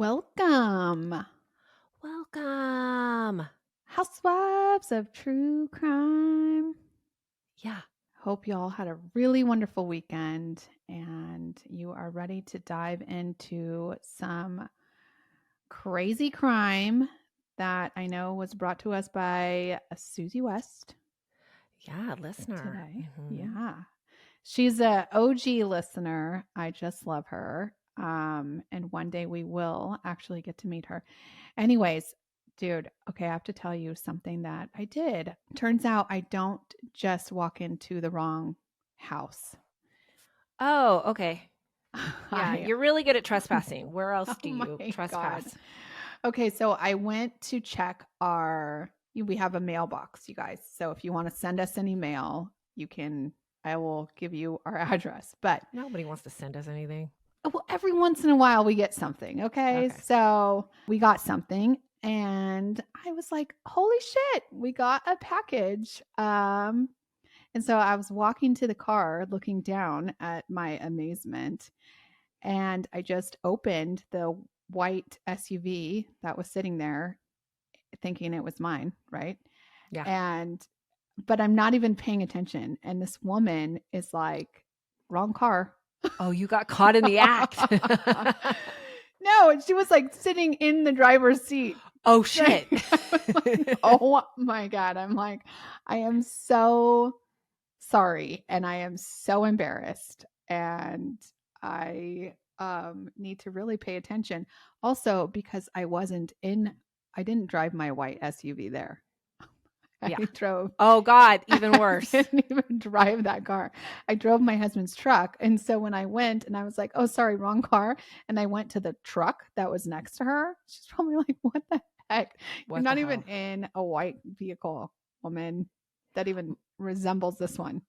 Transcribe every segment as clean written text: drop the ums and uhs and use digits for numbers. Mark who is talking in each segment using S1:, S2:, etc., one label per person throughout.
S1: Welcome,
S2: Welcome.
S1: Housewives of True Crime.
S2: Yeah.
S1: Hope you all had a really wonderful weekend and you are ready to dive into some crazy crime that I know was brought to us by Susie West
S2: Yeah, listener.
S1: today.
S2: Mhm.
S1: Yeah. She's a OG listener. I just love her. And one day we will actually get to meet her. Anyways, dude, okay, I have to tell you something that I did. Turns out I don't just walk into the wrong house.
S2: Oh, okay. Yeah,
S1: I
S2: you're really good at trespassing. Where else
S1: Oh
S2: do you
S1: my god.
S2: trespass?
S1: Okay, so I went to check we have a mailbox, you guys. So if you want to send us any mail, I will give you our address. But
S2: Nobody wants to send us anything.
S1: well, every once in a while we get something. Okay.
S2: Okay.
S1: So we got something and I was like, holy shit, we got a package. And so I was walking to the car looking down at my amazement and I just opened the white SUV that was sitting there thinking it was mine. Right.
S2: Yeah.
S1: And, but I'm not even paying attention. And this woman is like, wrong car.
S2: Oh, you got caught in the act.
S1: No, she was like sitting in the driver's seat.
S2: Oh, shit.
S1: Like, oh my God. I'm like, I am so sorry and I am so embarrassed. And I need to really pay attention. Also, because I didn't drive my white SUV there. I
S2: Yeah.
S1: drove
S2: Oh, God, even
S1: I
S2: worse.
S1: didn't even drive that car. I drove my husband's truck. And so when I went and I was like, oh, sorry, wrong car. And I went to the truck that was next to her, she's probably like, what the heck? You're
S2: What the
S1: not even
S2: hell?
S1: in a white vehicle, woman, that even resembles this one.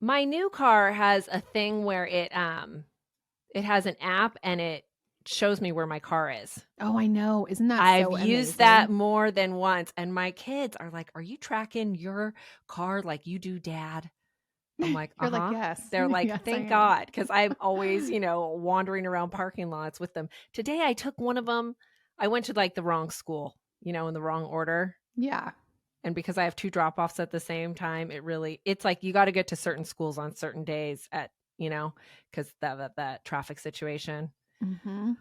S2: My new car has a thing where it has an app and it shows me where my car is.
S1: Oh, I know. Isn't that
S2: I've
S1: so
S2: used that
S1: amazing?
S2: more than once, and my kids are like, "Are you tracking your car like you do dad?" I'm like,
S1: You're like,
S2: "Uh-huh."
S1: yes,
S2: They're like,
S1: yes, I
S2: "Thank
S1: am.
S2: God," because I'm always, wandering around parking lots with them. Today, I took one of them. I went to, like, the wrong school, in the wrong order,
S1: Yeah.
S2: and because I have 2 drop-offs at the same time, it's like you gotta get to certain schools on certain days because that traffic situation.
S1: Hmm.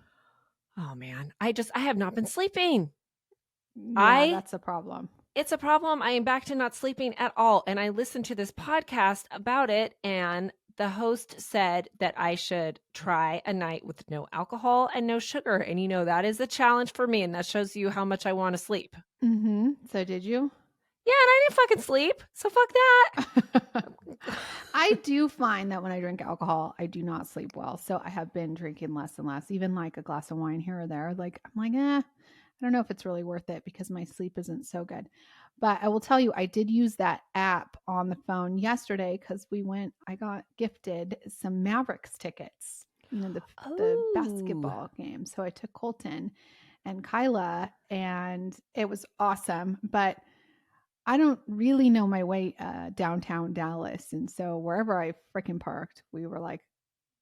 S2: Oh, man. I have not been sleeping.
S1: Yeah,
S2: I
S1: that's a problem.
S2: It's a problem. I am back to not sleeping at all. And I listened to this podcast about it, and the host said that I should try a night with no alcohol and no sugar. And that is a challenge for me. And that shows you how much I want to sleep.
S1: So did you?
S2: Yeah, and I didn't fucking sleep. So fuck that.
S1: I do find that when I drink alcohol, I do not sleep well. So I have been drinking less and less, even like a glass of wine here or there. Like, I'm like, I don't know if it's really worth it because my sleep isn't so good. But I will tell you, I did use that app on the phone yesterday because I got gifted some Mavericks tickets, the
S2: Oh,
S1: basketball game. So I took Colton and Kyla, and it was awesome. But I don't really know my way downtown Dallas, and so wherever I freaking parked, we were like,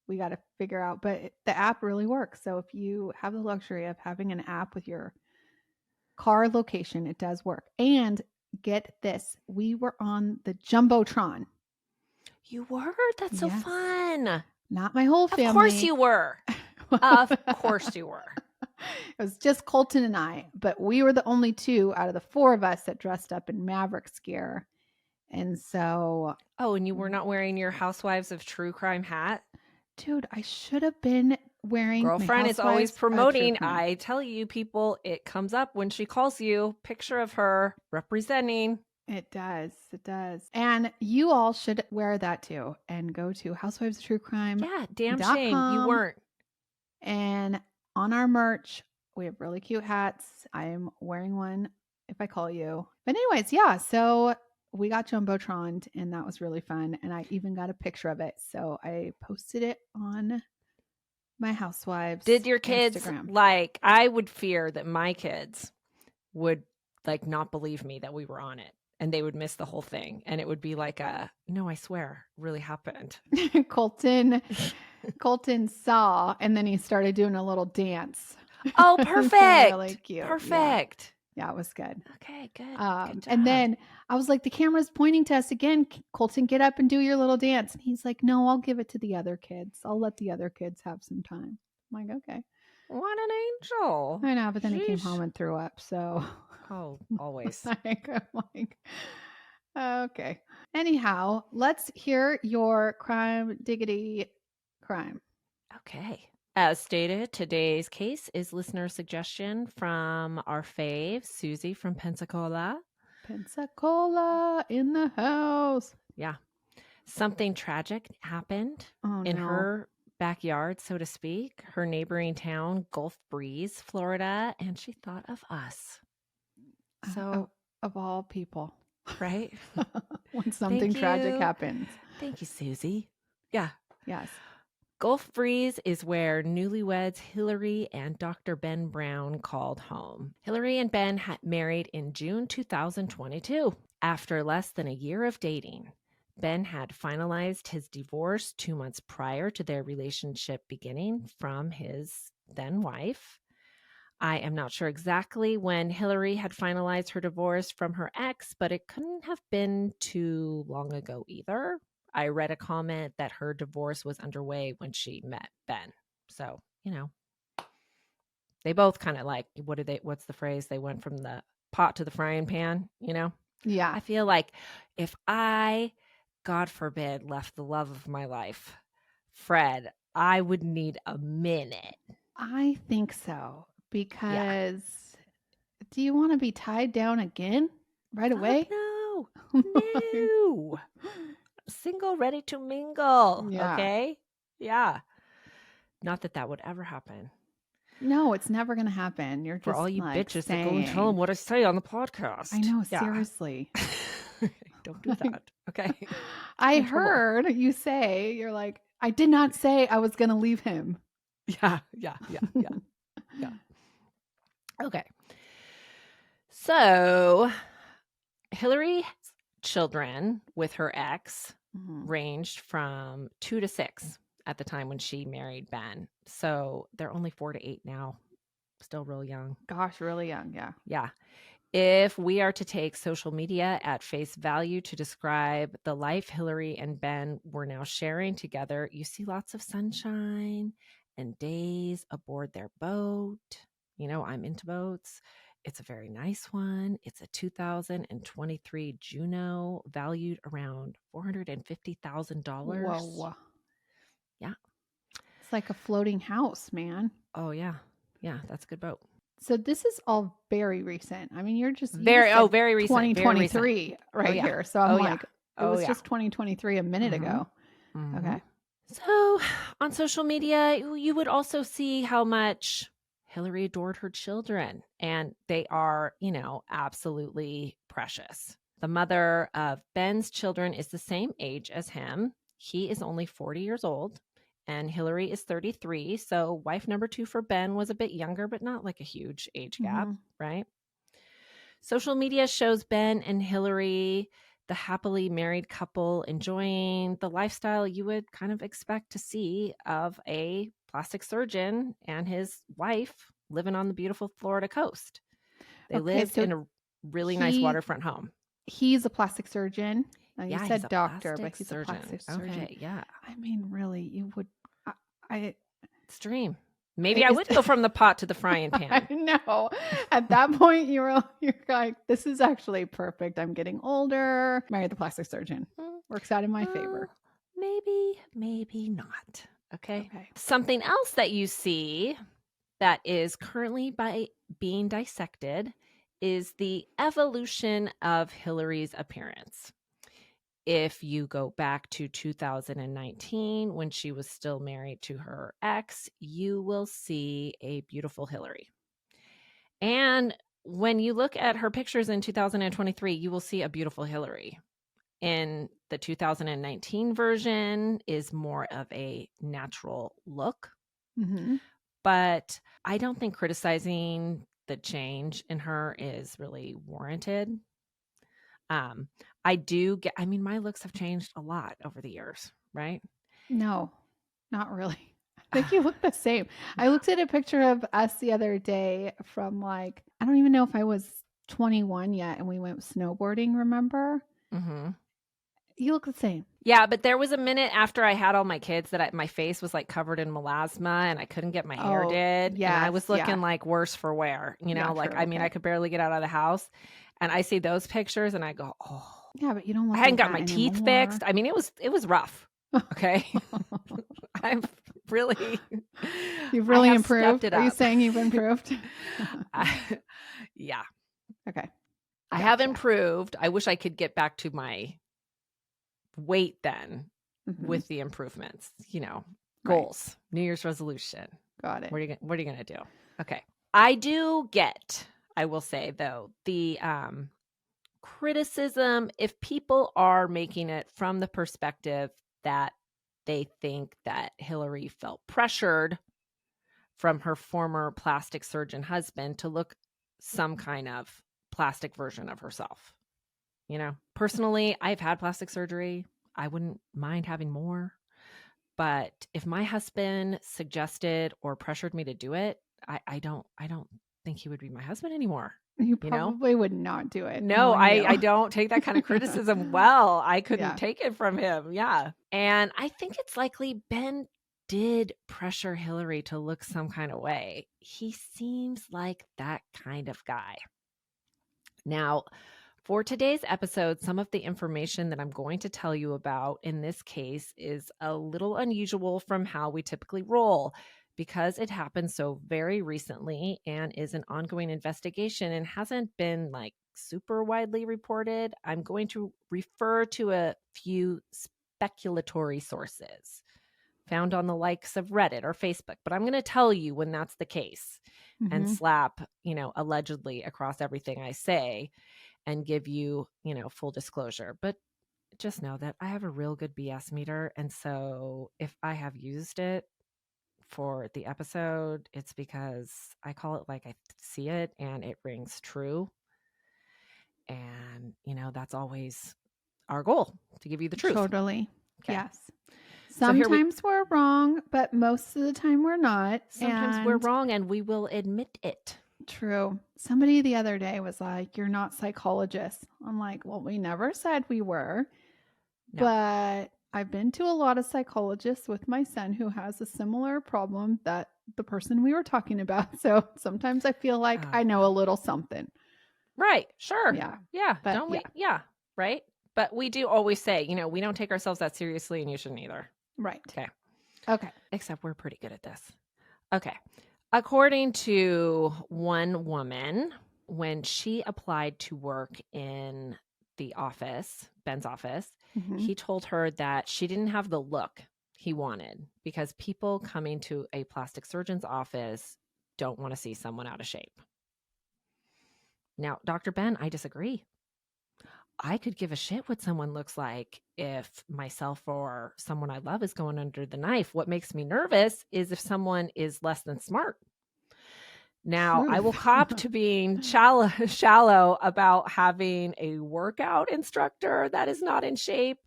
S1: we got to figure out. But the app really works. So if you have the luxury of having an app with your car location, it does work. And get this, we were on the jumbotron.
S2: you were? That's so
S1: Yes,
S2: fun.
S1: not my whole
S2: Of course
S1: family.
S2: you were. Of course you were.
S1: It was just Colton and I, but we were the only two out of the four of us that dressed up in Mavericks gear. And so,
S2: Oh, and you were not wearing your Housewives of True Crime hat?
S1: dude, I should have been wearing my
S2: Girlfriend is always
S1: Housewives of True
S2: promoting.
S1: Crime.
S2: I tell you, people, it comes up when she calls you. Picture of her representing.
S1: It does. It does. And you all should wear that too and go to housewivestruecrime.com.
S2: Yeah, damn shame you weren't.
S1: And on our merch, we have really cute hats. I'm wearing one if I call you. But anyways, yeah, so we got Jumbotron and that was really fun. And I even got a picture of it. So I posted it on my Housewives
S2: Did your kids
S1: Instagram.
S2: I would fear that my kids would not believe me that we were on it, and they would miss the whole thing, and it would be like no, I swear, really happened.
S1: Colton saw, and then he started doing a little dance.
S2: Oh,
S1: It was really
S2: perfect.
S1: cute. Yeah.
S2: Perfect.
S1: Yeah, it was good.
S2: Okay, good. Good
S1: And
S2: job.
S1: then I was like, "The camera's pointing to us again. Colton, get up and do your little dance." And he's like, "No, I'll give it to the other kids. I'll let the other kids have some time." I'm like, "Okay."
S2: What an angel.
S1: I know, but then he came
S2: Sheesh.
S1: home and threw up. So
S2: Oh, always.
S1: I'm like, okay. Anyhow, let's hear your crime diggity crime.
S2: Okay. As stated, today's case is listener suggestion from our fave, Susie from Pensacola.
S1: Pensacola in the house.
S2: Yeah. Something tragic happened
S1: Oh
S2: in
S1: no.
S2: her backyard, so to speak, her neighboring town, Gulf Breeze, Florida, and she thought of us.
S1: Of,
S2: So,
S1: of all people.
S2: right?
S1: When something
S2: Thank
S1: tragic
S2: you.
S1: happens.
S2: Thank you, Susie. Yeah.
S1: Yes.
S2: Gulf Breeze is where newlyweds Hillary and Dr. Ben Brown called home. Hillary and Ben had married in June 2022 after less than a year of dating. Ben had finalized his divorce 2 months prior to their relationship beginning from his then wife. I am not sure exactly when Hillary had finalized her divorce from her ex, but it couldn't have been too long ago either. I read a comment that her divorce was underway when she met Ben. So, they both kind of like, what's the phrase? They went from the pot to the frying pan,
S1: Yeah.
S2: I feel like if I, God forbid, left the love of my life, Fred, I would need a minute.
S1: I think so.
S2: Yeah.
S1: Because do you want to be tied down again right
S2: Fuck
S1: away?
S2: no. No. Single, ready to mingle.
S1: Yeah.
S2: Okay. Yeah. Not that that would ever happen.
S1: No, it's never gonna happen. You're
S2: For all
S1: just,
S2: you
S1: like,
S2: bitches that go and tell them
S1: saying.
S2: what I say on the
S1: I
S2: podcast.
S1: know,
S2: Yeah.
S1: seriously.
S2: Don't do that. Okay. Get me
S1: I
S2: in trouble.
S1: heard you say, you're like, "I did not say I was gonna leave him."
S2: Yeah. Yeah. Yeah. Yeah. Yeah. Okay. So Hillary's children with her ex
S1: Mhm.
S2: ranged from 2 to 6 at the time when she married Ben. So they're only 4 to 8 now. Still real young.
S1: Gosh, really young, yeah.
S2: Yeah. If we are to take social media at face value to describe the life Hillary and Ben were now sharing together, you see lots of sunshine and days aboard their boat. I'm into boats. It's a very nice one. It's a 2023 Juno valued around $450,000.
S1: Whoa.
S2: Yeah.
S1: It's like a floating house, man.
S2: Oh, yeah. Yeah, that's a good boat.
S1: So this is all very recent. I mean, you just said
S2: Very recent. Very recent.
S1: 2023
S2: Oh,
S1: right
S2: yeah.
S1: here. So I'm
S2: Oh, yeah.
S1: like, it
S2: Oh,
S1: was
S2: yeah.
S1: just 2023 a minute
S2: Mm-hmm.
S1: ago.
S2: Mm-hmm.
S1: Okay.
S2: So on social media, you would also see how much Hillary adored her children, and they are, absolutely precious. The mother of Ben's children is the same age as him. He is only 40 years old, and Hillary is 33. So wife number 2 for Ben was a bit younger, but not like a huge age gap,
S1: Mhm.
S2: right? Social media shows Ben and Hillary, the happily married couple, enjoying the lifestyle you would kind of expect to see of a plastic surgeon and his wife living on the beautiful Florida coast. They
S1: Okay,
S2: lived
S1: so
S2: in a really nice
S1: he
S2: waterfront home.
S1: he's a plastic surgeon. You
S2: Yeah, he's
S1: said
S2: a
S1: doctor, but
S2: plastic
S1: he's a
S2: surgeon.
S1: plastic surgeon.
S2: Okay, yeah.
S1: I mean, really, you would I, I
S2: It's a dream. Maybe I
S1: is
S2: would go from the pot to the frying
S1: I
S2: pan.
S1: know. At that point, you're like, this is actually perfect. I'm getting older. Marry the plastic surgeon.
S2: Mm,
S1: Works out in my
S2: Well,
S1: favor.
S2: maybe not. Okay.
S1: Okay.
S2: Something else that you see that is currently being dissected is the evolution of Hillary's appearance. If you go back to 2019, when she was still married to her ex, you will see a beautiful Hillary. And when you look at her pictures in 2023, you will see a beautiful Hillary. In the 2019 version is more of a natural look,
S1: Hmm.
S2: but I don't think criticizing the change in her is really warranted. I mean, my looks have changed a lot over the years, right?
S1: No, not really. think you look the same. I looked at a picture of us the other day from like, I don't even know if I was 21 yet, and we went snowboarding, remember?
S2: Mm-hmm.
S1: You look the same.
S2: Yeah, but there was a minute after I had all my kids that my face was like covered in melasma and I couldn't get my hair
S1: Oh,
S2: did. And I
S1: yes.
S2: was
S1: Yeah.
S2: looking like worse for wear,
S1: Yeah,
S2: like,
S1: true.
S2: I mean, I
S1: Okay.
S2: could barely get out of the house. And I see those pictures and I go, oh,
S1: Yeah, but you don't
S2: I
S1: look
S2: hadn't
S1: like
S2: got
S1: that
S2: my teeth
S1: anymore.
S2: fixed. I mean, it was rough. Okay. I've really,
S1: You've
S2: I
S1: really
S2: have stepped
S1: improved.
S2: it
S1: Are you
S2: up.
S1: saying you've improved?
S2: Yeah,
S1: Okay.
S2: I have
S1: Gotcha.
S2: improved. I wish I could get back to my weight then
S1: Hmm.
S2: with the improvements,
S1: Right.
S2: goals, New Year's resolution.
S1: Got it.
S2: What are you going to do? Okay. I do get, I will say though, the criticism if people are making it from the perspective that they think that Hillary felt pressured from her former plastic surgeon husband to look some kind of plastic version of herself. Personally, I've had plastic surgery. I wouldn't mind having more. But if my husband suggested or pressured me to do it, I don't think he would be my husband anymore.
S1: You
S2: You know?
S1: probably would not do it,
S2: No,
S1: knowing you.
S2: I don't take that kind of criticism well. I couldn't
S1: Yeah.
S2: take it from him. Yeah. And I think it's likely Ben did pressure Hillary to look some kind of way. He seems like that kind of guy. Now, for today's episode, some of the information that I'm going to tell you about in this case is a little unusual from how we typically roll because it happened so very recently and is an ongoing investigation and hasn't been like super widely reported. I'm going to refer to a few speculatory sources found on the likes of Reddit or Facebook, but I'm going to tell you when that's the case and
S1: Hmm.
S2: slap, allegedly across everything I say and give you, full disclosure. But just know that I have a real good BS meter. And so if I have used it for the episode, it's because I call it like I see it and it rings true. And, that's always our goal to give you the truth.
S1: Totally.
S2: Okay.
S1: Yes.
S2: So here we
S1: Sometimes we're wrong, but most of the time we're not.
S2: sometimes we're
S1: And
S2: wrong and we will admit it.
S1: true. Somebody the other day was like, "You're not psychologists." I'm like, "Well, we never said we were."
S2: No.
S1: But I've been to a lot of psychologists with my son who has a similar problem that the person we were talking about. So sometimes I feel like I know a little something.
S2: Right. Sure.
S1: Yeah.
S2: Yeah.
S1: But
S2: Don't
S1: yeah.
S2: we? Yeah. Right. But we do always say, we don't take ourselves that seriously and you shouldn't either.
S1: Right.
S2: Okay.
S1: Okay.
S2: Except we're pretty good at this. Okay. According to one woman, when she applied to work in the office, Ben's office,
S1: Hmm.
S2: he told her that she didn't have the look he wanted because people coming to a plastic surgeon's office don't want to see someone out of shape. Now, Dr. Ben, I disagree. I could give a shit what someone looks like if myself or someone I love is going under the knife. What makes me nervous is if someone is less than smart. Now, I will
S1: Truth.
S2: cop to being shallow about having a workout instructor that is not in shape.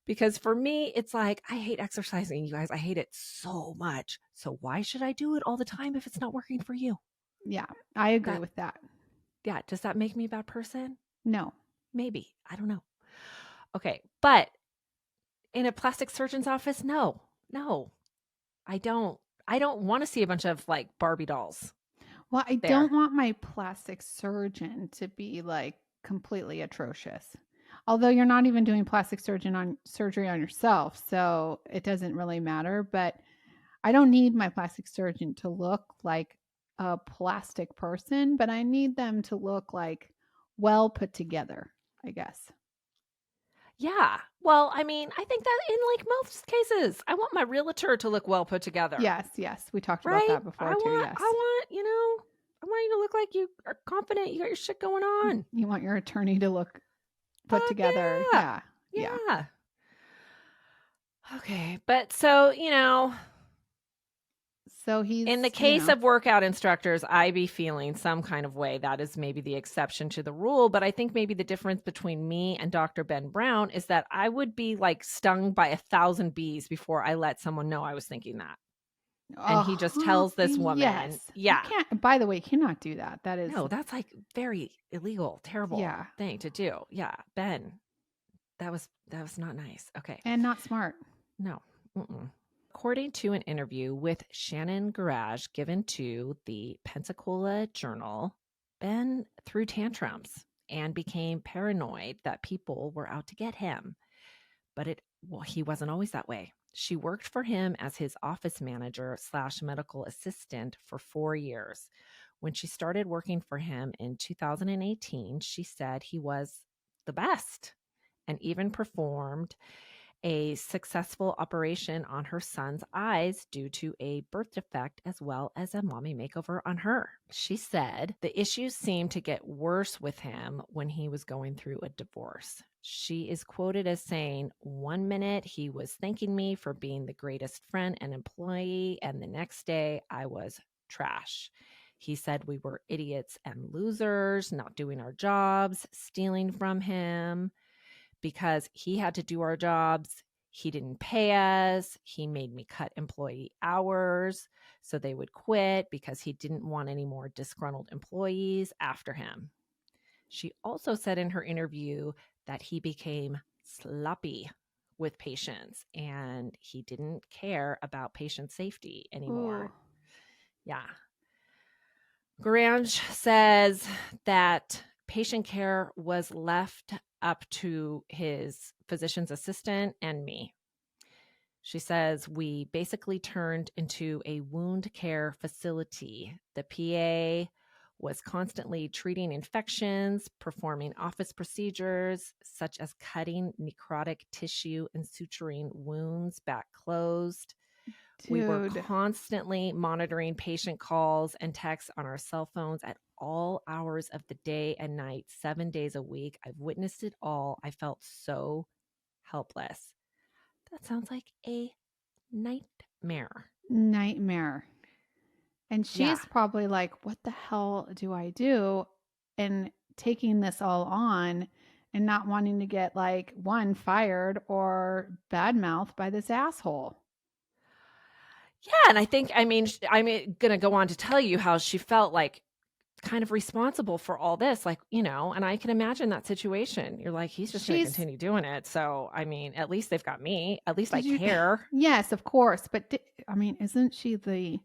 S2: Because for me, it's like, I hate exercising, you guys. I hate it so much. So why should I do it all the time if it's not working for you?
S1: Yeah, I agree
S2: That,
S1: with that.
S2: yeah, does that make me a bad person?
S1: No.
S2: Maybe. I don't know. Okay. But in a plastic surgeon's office, no. I don't. I don't want to see a bunch of like Barbie dolls
S1: Well, I
S2: there.
S1: don't want my plastic surgeon to be like completely atrocious. Although you're not even doing plastic surgery on yourself, so it doesn't really matter, but I don't need my plastic surgeon to look like a plastic person, but I need them to look like well put together, I guess.
S2: Yeah. Well, I mean, I think that in like most cases, I want my realtor to look well put together.
S1: Yes, yes. We talked about
S2: Right?
S1: that before too. Yes.
S2: I want you to look like you are confident, you got your shit going on.
S1: You want your attorney to look put
S2: Fuck
S1: together.
S2: yeah.
S1: Yeah. Yeah.
S2: Yeah. Okay. But so,
S1: So
S2: in the
S1: he's,
S2: case of workout instructors, I be feeling some kind of way. That is maybe the exception to the rule. But I think maybe the difference between me and Dr. Ben Brown is that I would be like stung by 1,000 bees before I let someone know I was thinking that. And he just tells this woman,
S1: Yes. You
S2: yeah,
S1: can't, by the way, you cannot do that. That is,
S2: no, that's like very illegal, terrible
S1: yeah,
S2: thing to do. Yeah, Ben, that was not nice. Okay.
S1: and not smart.
S2: No. Mm-mm. According to an interview with Shannon Garage given to the Pensacola Journal, Ben threw tantrums and became paranoid that people were out to get him. But he wasn't always that way. She worked for him as his office manager / medical assistant for 4 years. When she started working for him in 2018, she said he was the best and even performed a successful operation on her son's eyes due to a birth defect, as well as a mommy makeover on her. She said the issues seemed to get worse with him when he was going through a divorce. She is quoted as saying, "One minute he was thanking me for being the greatest friend and employee, and the next day I was trash. He said we were idiots and losers, not doing our jobs, stealing from him because he had to do our jobs. He didn't pay us. He made me cut employee hours so they would quit because he didn't want any more disgruntled employees after him." She also said in her interview that he became sloppy with patients and he didn't care about patient safety
S1: Ooh.
S2: anymore. Yeah. Grange says that patient care was left up to his physician's assistant and me. She says, "We basically turned into a wound care facility. The PA was constantly treating infections, performing office procedures such as cutting necrotic tissue and suturing wounds back closed. We were
S1: Dude.
S2: constantly monitoring patient calls and texts on our cell phones at all hours of the day and night, 7 days a week. I've witnessed it all. I felt so helpless." That sounds like a nightmare.
S1: Nightmare. And
S2: Yeah.
S1: she's probably like, "What the hell do I do?" And taking this all on and not wanting to get, like, one, fired or badmouthed by this asshole.
S2: Yeah, and I'm going to go on to tell you how she felt like kind of responsible for all this, like, and I can imagine that situation. You're like, he's just going to
S1: She's
S2: continue doing it. So, I mean, at least they've got me. At least I
S1: Did you
S2: care.
S1: Yes, of course, but I mean, isn't she the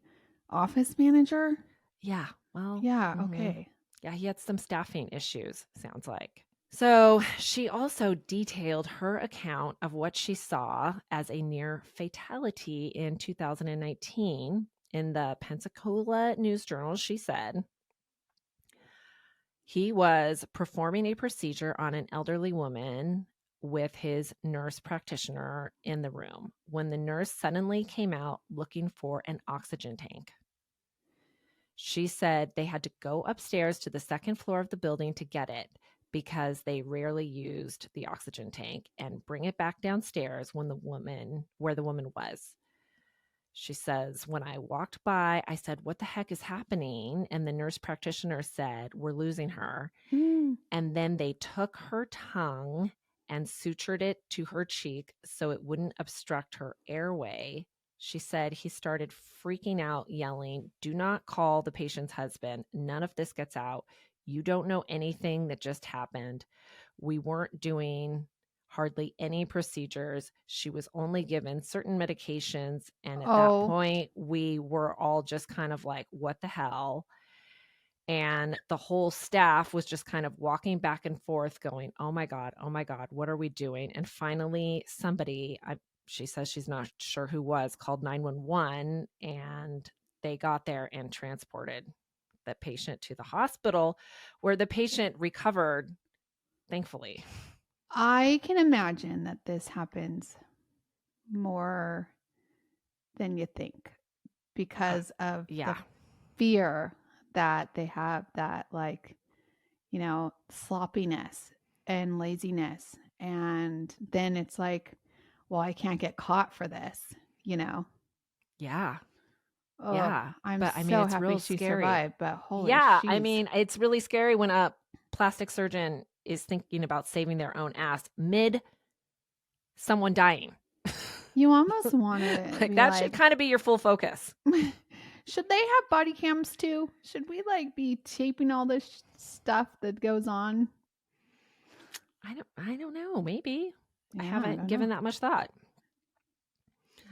S1: office manager?
S2: Yeah. Well,
S1: Yeah, okay.
S2: yeah, he had some staffing issues, sounds like. So she also detailed her account of what she saw as a near fatality in 2019 in the Pensacola News Journal. She said he was performing a procedure on an elderly woman with his nurse practitioner in the room when the nurse suddenly came out looking for an oxygen tank. She said they had to go upstairs to the second floor of the building to get it because they rarely used the oxygen tank, and bring it back downstairs where the woman was. She says, "When I walked by, I said, 'What the heck is happening?' And the nurse practitioner said, 'We're losing her.'
S1: Mm.
S2: And then they took her tongue and sutured it to her cheek so it wouldn't obstruct her airway." She said he started freaking out, yelling, "Do not call the patient's husband. None of this gets out. You don't know anything that just happened. We weren't doing hardly any procedures. She was only given certain medications. And at that
S1: Oh,
S2: point, we were all just kind of like, what the hell?" And the whole staff was just kind of walking back and forth going, oh my God, what are we doing? And finally somebody, she says she's not sure who was, called 911, and they got there and transported the patient to the hospital where the patient recovered, thankfully.
S1: I can imagine that this happens more than you think because of the
S2: Yeah.
S1: fear that they have, that, like, sloppiness and laziness. And then it's like, well, I can't get caught for this, you know?
S2: Yeah.
S1: Oh,
S2: Yeah.
S1: I'm
S2: But I mean,
S1: so
S2: it's
S1: happy
S2: real
S1: she
S2: scary.
S1: survived, but holy
S2: Yeah. I
S1: she's.
S2: mean, it's really scary when a plastic surgeon is thinking about saving their own ass mid someone dying.
S1: You almost want to
S2: Like
S1: be
S2: that should
S1: like,
S2: kind of be your full focus.
S1: should they have body cams too? Should we like be taping all this stuff that goes on?
S2: I don't know. Maybe. I
S1: Yeah, I
S2: haven't
S1: don't know.
S2: given that much thought.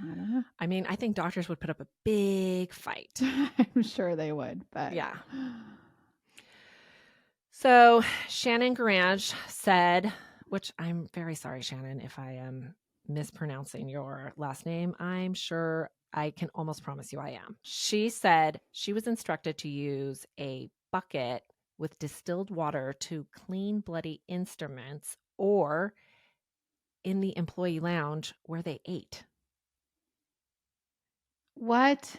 S1: I don't know.
S2: I mean, I think doctors would put up a big fight.
S1: I'm sure they would, but
S2: Yeah. So Shannon Garange said, which I'm very sorry, Shannon, if I am mispronouncing your last name. I'm sure I can almost promise you I am. She said she was instructed to use a bucket with distilled water to clean bloody instruments or in the employee lounge where they ate.
S1: what?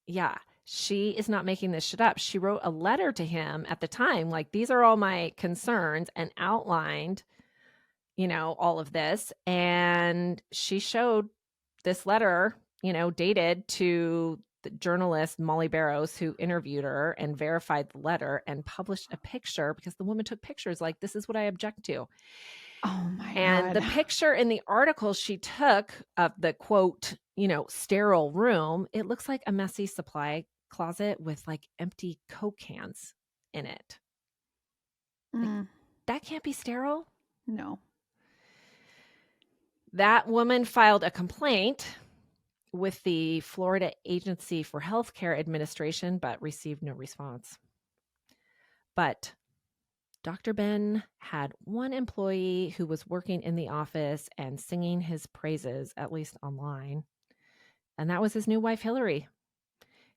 S2: Yeah, she is not making this shit up. She wrote a letter to him at the time, like, these are all my concerns, and outlined, all of this. And she showed this letter, dated to the journalist Molly Barrows, who interviewed her and verified the letter and published a picture because the woman took pictures like, this is what I object to.
S1: Oh my
S2: And
S1: God.
S2: the picture in the article she took of the quote, sterile room, it looks like a messy supply closet with like empty Coke cans in it. Like, that can't be sterile.
S1: No.
S2: That woman filed a complaint with the Florida Agency for Healthcare Administration, but received no response. But Dr. Ben had one employee who was working in the office and singing his praises, at least online. And that was his new wife, Hillary.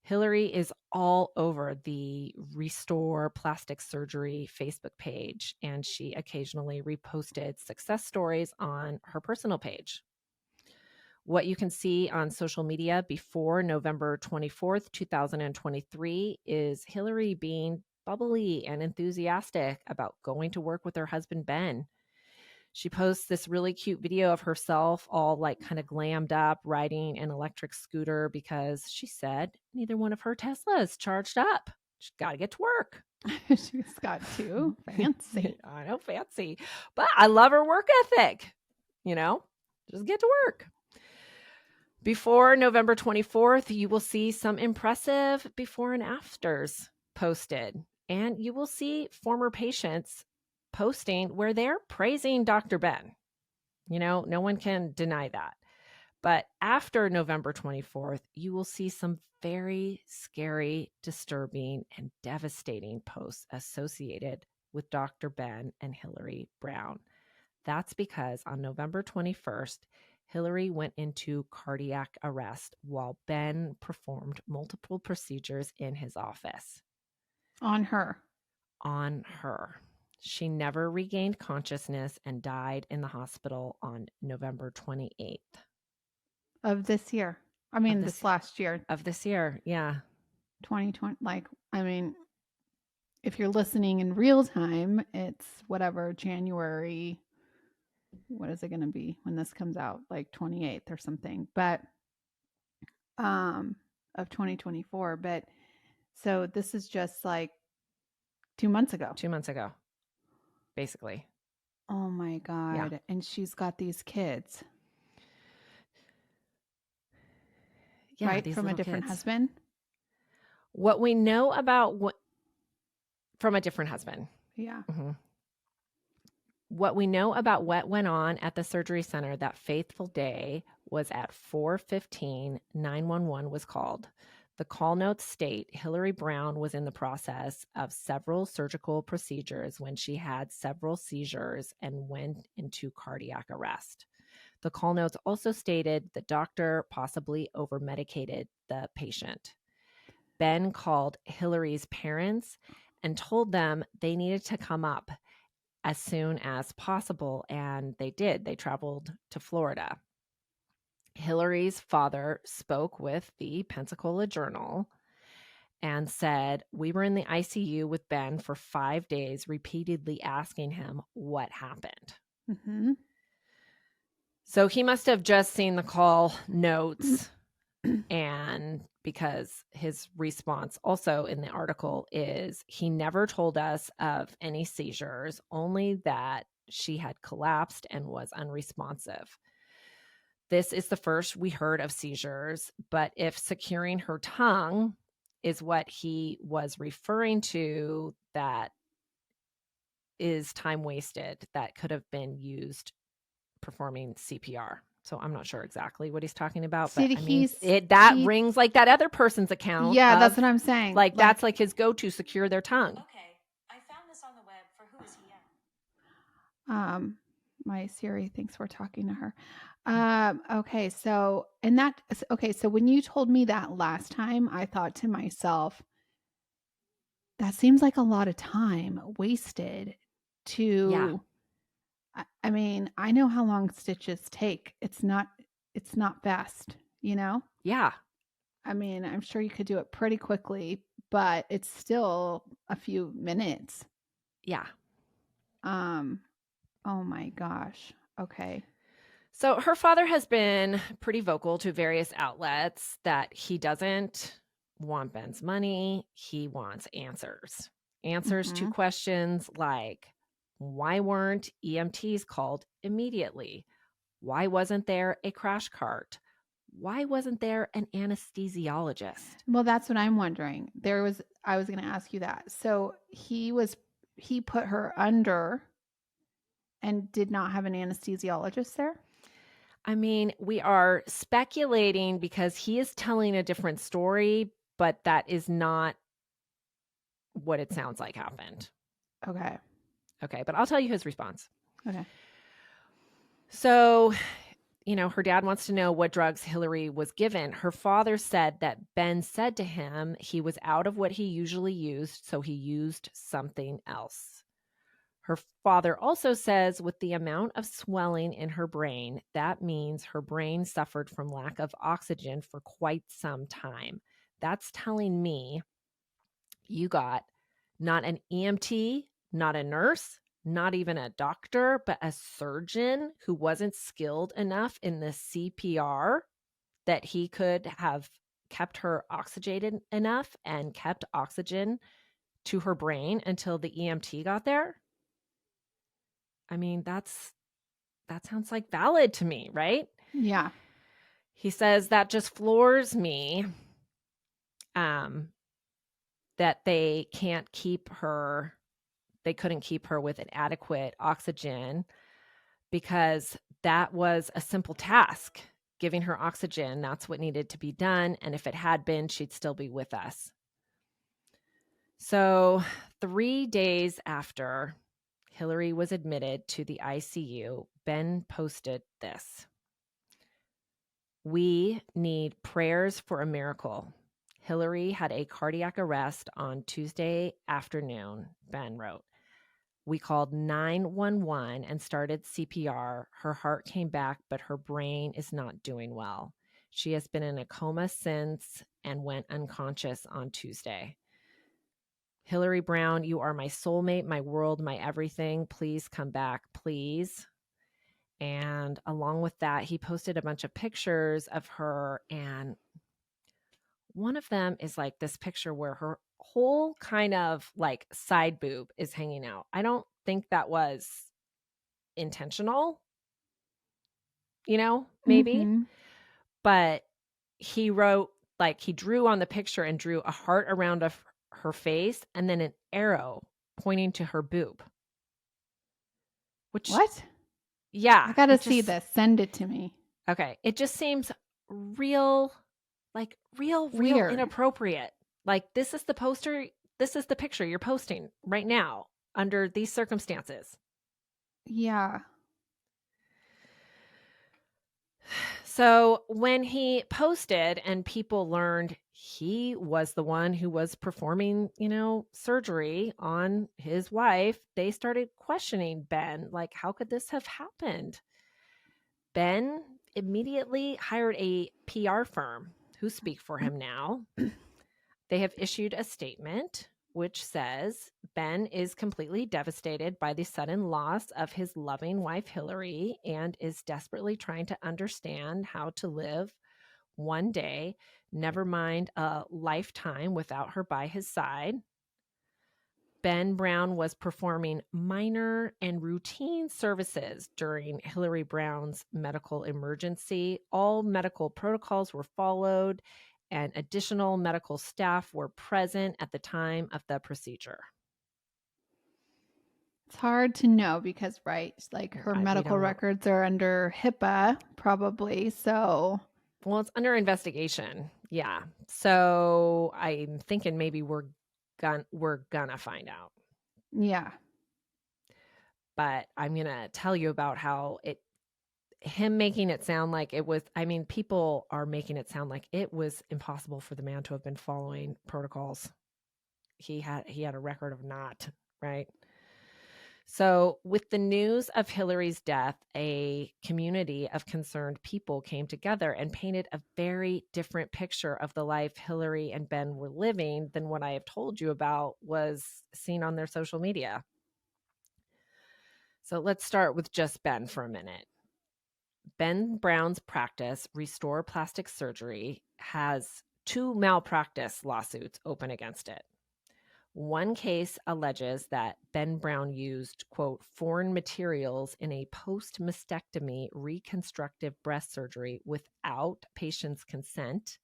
S2: Hillary is all over the Restore Plastic Surgery Facebook page, and she occasionally reposted success stories on her personal page. What you can see on social media before November 24th, 2023 is Hillary being bubbly and enthusiastic about going to work with her husband, Ben. She posts this really cute video of herself all like kind of glammed up riding an electric scooter because she said neither one of her Teslas charged up. She's got to get to work.
S1: She's got to. Fancy.
S2: I know, fancy. But I love her work ethic. Just get to work. Before November 24th, you will see some impressive before and afters posted. And you will see former patients posting where they're praising Dr. Ben. No one can deny that. But after November 24th, you will see some very scary, disturbing, and devastating posts associated with Dr. Ben and Hillary Brown. That's because on November 21st, Hillary went into cardiac arrest while Ben performed multiple procedures in his office.
S1: On her.
S2: On her. She never regained consciousness and died in the hospital on November 28th.
S1: Of this year. I mean, this last year.
S2: Of this year, yeah.
S1: 2020. Like, I mean, if you're listening in real time, it's whatever, January. What is it going to be when this comes out? Like 28th or something. But of 2024. But so this is just like 2 months ago.
S2: 2 months ago, basically.
S1: Oh my God.
S2: Yeah.
S1: And she's got these kids.
S2: Yeah,
S1: right?
S2: these
S1: From a
S2: little
S1: different
S2: kids.
S1: husband.
S2: What we know about from a different husband.
S1: Yeah.
S2: Mm-hmm. What we know about what went on at the surgery center that fateful day was at 4:15, 911 was called. The call notes state Hillary Brown was in the process of several surgical procedures when she had several seizures and went into cardiac arrest. The call notes also stated the doctor possibly overmedicated the patient. Ben called Hillary's parents and told them they needed to come up as soon as possible, and they did. They traveled to Florida. Hillary's father spoke with the Pensacola Journal and said, "We were in the ICU with Ben for 5 days, repeatedly asking him what happened."
S1: Mm-hmm.
S2: So he must have just seen the call notes, and because his response also in the article is he never told us of any seizures, only that she had collapsed and was unresponsive. This is the first we heard of seizures, but if securing her tongue is what he was referring to, that is time wasted that could have been used performing CPR. So I'm not sure exactly what he's talking about, but
S1: See,
S2: I mean,
S1: he's
S2: that
S1: he
S2: rings like that other person's account
S1: yeah, that's
S2: of,
S1: what I'm saying.
S2: like, that's
S1: Like,
S2: like his go-to secure their tongue.
S3: Okay, I found this on the web for Who Is He
S1: my Siri thinks we're talking to her. Okay, so and that okay, so when you told me that last time, I thought to myself, that seems like a lot of time wasted
S2: Yeah.
S1: to I mean, I know how long stitches take. It's not fast, you know?
S2: Yeah.
S1: I mean, I'm sure you could do it pretty quickly, but it's still a few minutes.
S2: Yeah.
S1: Um, oh my gosh. Okay.
S2: So her father has been pretty vocal to various outlets that he doesn't want Ben's money. He wants answers. Answers to
S1: Mhm.
S2: questions like, why weren't EMTs called immediately? Why wasn't there a crash cart? Why wasn't there an anesthesiologist?
S1: Well, that's what I'm wondering. I was going to ask you that. So he put her under and did not have an anesthesiologist there?
S2: I mean, we are speculating because he is telling a different story, but that is not what it sounds like happened.
S1: Okay.
S2: Okay, but I'll tell you his response.
S1: Okay.
S2: So, her dad wants to know what drugs Hillary was given. Her father said that Ben said to him he was out of what he usually used, so he used something else. Her father also says with the amount of swelling in her brain, that means her brain suffered from lack of oxygen for quite some time. That's telling me you got not an EMT, not a nurse, not even a doctor, but a surgeon who wasn't skilled enough in the CPR that he could have kept her oxygenated enough and kept oxygen to her brain until the EMT got there. I mean, that sounds like valid to me, right?
S1: Yeah.
S2: He says that just floors me, that they couldn't keep her with an adequate oxygen because that was a simple task. Giving her oxygen, that's what needed to be done. And if it had been, she'd still be with us. So 3 days after Hillary was admitted to the ICU, Ben posted this. We need prayers for a miracle. Hillary had a cardiac arrest on Tuesday afternoon, Ben wrote. We called 911 and started CPR. Her heart came back, but her brain is not doing well. She has been in a coma since and went unconscious on Tuesday. Hillary Brown, you are my soulmate, my world, my everything. Please come back, please. And along with that, he posted a bunch of pictures of her. And one of them is like this picture where her whole kind of like side boob is hanging out. I don't think that was intentional, maybe.
S1: Mhm.
S2: But he wrote, like, he drew on the picture and drew a heart around her face and then an arrow pointing to her boob. Which,
S1: What?
S2: yeah,
S1: I got to
S2: it
S1: see
S2: just,
S1: this. Send it to me.
S2: okay. It just seems real, like real
S1: Weird.
S2: inappropriate. Like, this is the picture you're posting right now under these circumstances.
S1: Yeah.
S2: So when he posted and people learned he was the one who was performing, surgery on his wife, they started questioning Ben, like, how could this have happened? Ben immediately hired a PR firm who speak for him now. They have issued a statement which says Ben is completely devastated by the sudden loss of his loving wife, Hillary, and is desperately trying to understand how to live one day, never mind a lifetime without her by his side. Ben Brown was performing minor and routine services during Hillary Brown's medical emergency. All medical protocols were followed, and additional medical staff were present at the time of the procedure.
S1: It's hard to know because, right, like her
S2: We
S1: medical
S2: don't know.
S1: records are under HIPAA, probably. So,
S2: Well, it's under investigation. Yeah. So I'm thinking maybe we're gonna find out.
S1: yeah.
S2: But I'm gonna tell you about how him making it sound like it was, I mean, people are making it sound like it was impossible for the man to have been following protocols. He had a record of not, right? So, with the news of Hillary's death, a community of concerned people came together and painted a very different picture of the life Hillary and Ben were living than what I have told you about was seen on their social media. So, let's start with just Ben for a minute. Ben Brown's practice, Restore Plastic Surgery, has 2 malpractice lawsuits open against it. One case alleges that Ben Brown used, quote, foreign materials in a post-mastectomy reconstructive breast surgery without patient's consent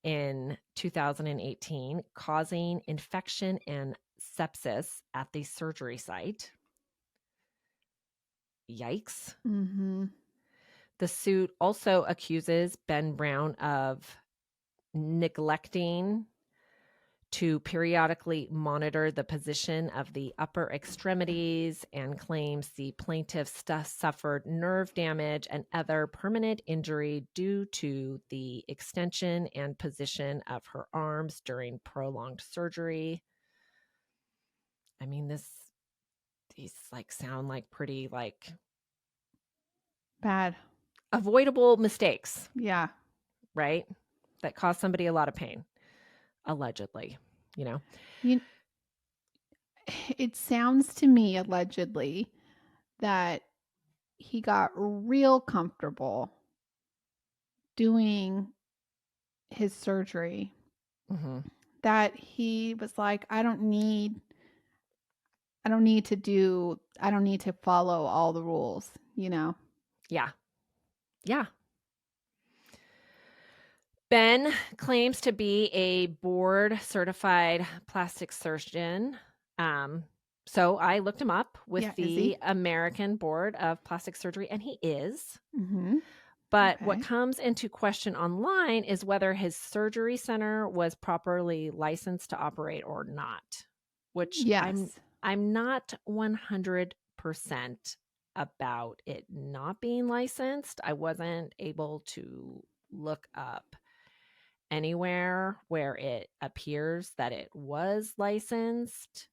S2: in 2018, causing infection and sepsis at the surgery site. Yikes.
S1: Mm-hmm.
S2: The suit also accuses Ben Brown of neglecting to periodically monitor the position of the upper extremities and claims the plaintiff suffered nerve damage and other permanent injury due to the extension and position of her arms during prolonged surgery. I mean, these like sound like pretty like
S1: Bad.
S2: avoidable mistakes,
S1: Yeah.
S2: right? That cause somebody a lot of pain, allegedly, you know?
S1: You, it sounds to me, allegedly, that he got real comfortable doing his surgery,
S2: Mm-hmm.
S1: that he was like, I don't need to follow all the rules, you know?
S2: Yeah. Yeah. Ben claims to be a board certified plastic surgeon. So I looked him up with
S1: Yeah, is
S2: the
S1: he?
S2: American Board of Plastic Surgery, and he is.
S1: Mm-hmm.
S2: But what
S1: Okay.
S2: comes into question online is whether his surgery center was properly licensed to operate or not, which
S1: Yes.
S2: I'm not 100% about it not being licensed. I wasn't able to look up anywhere where it appears that it was licensed,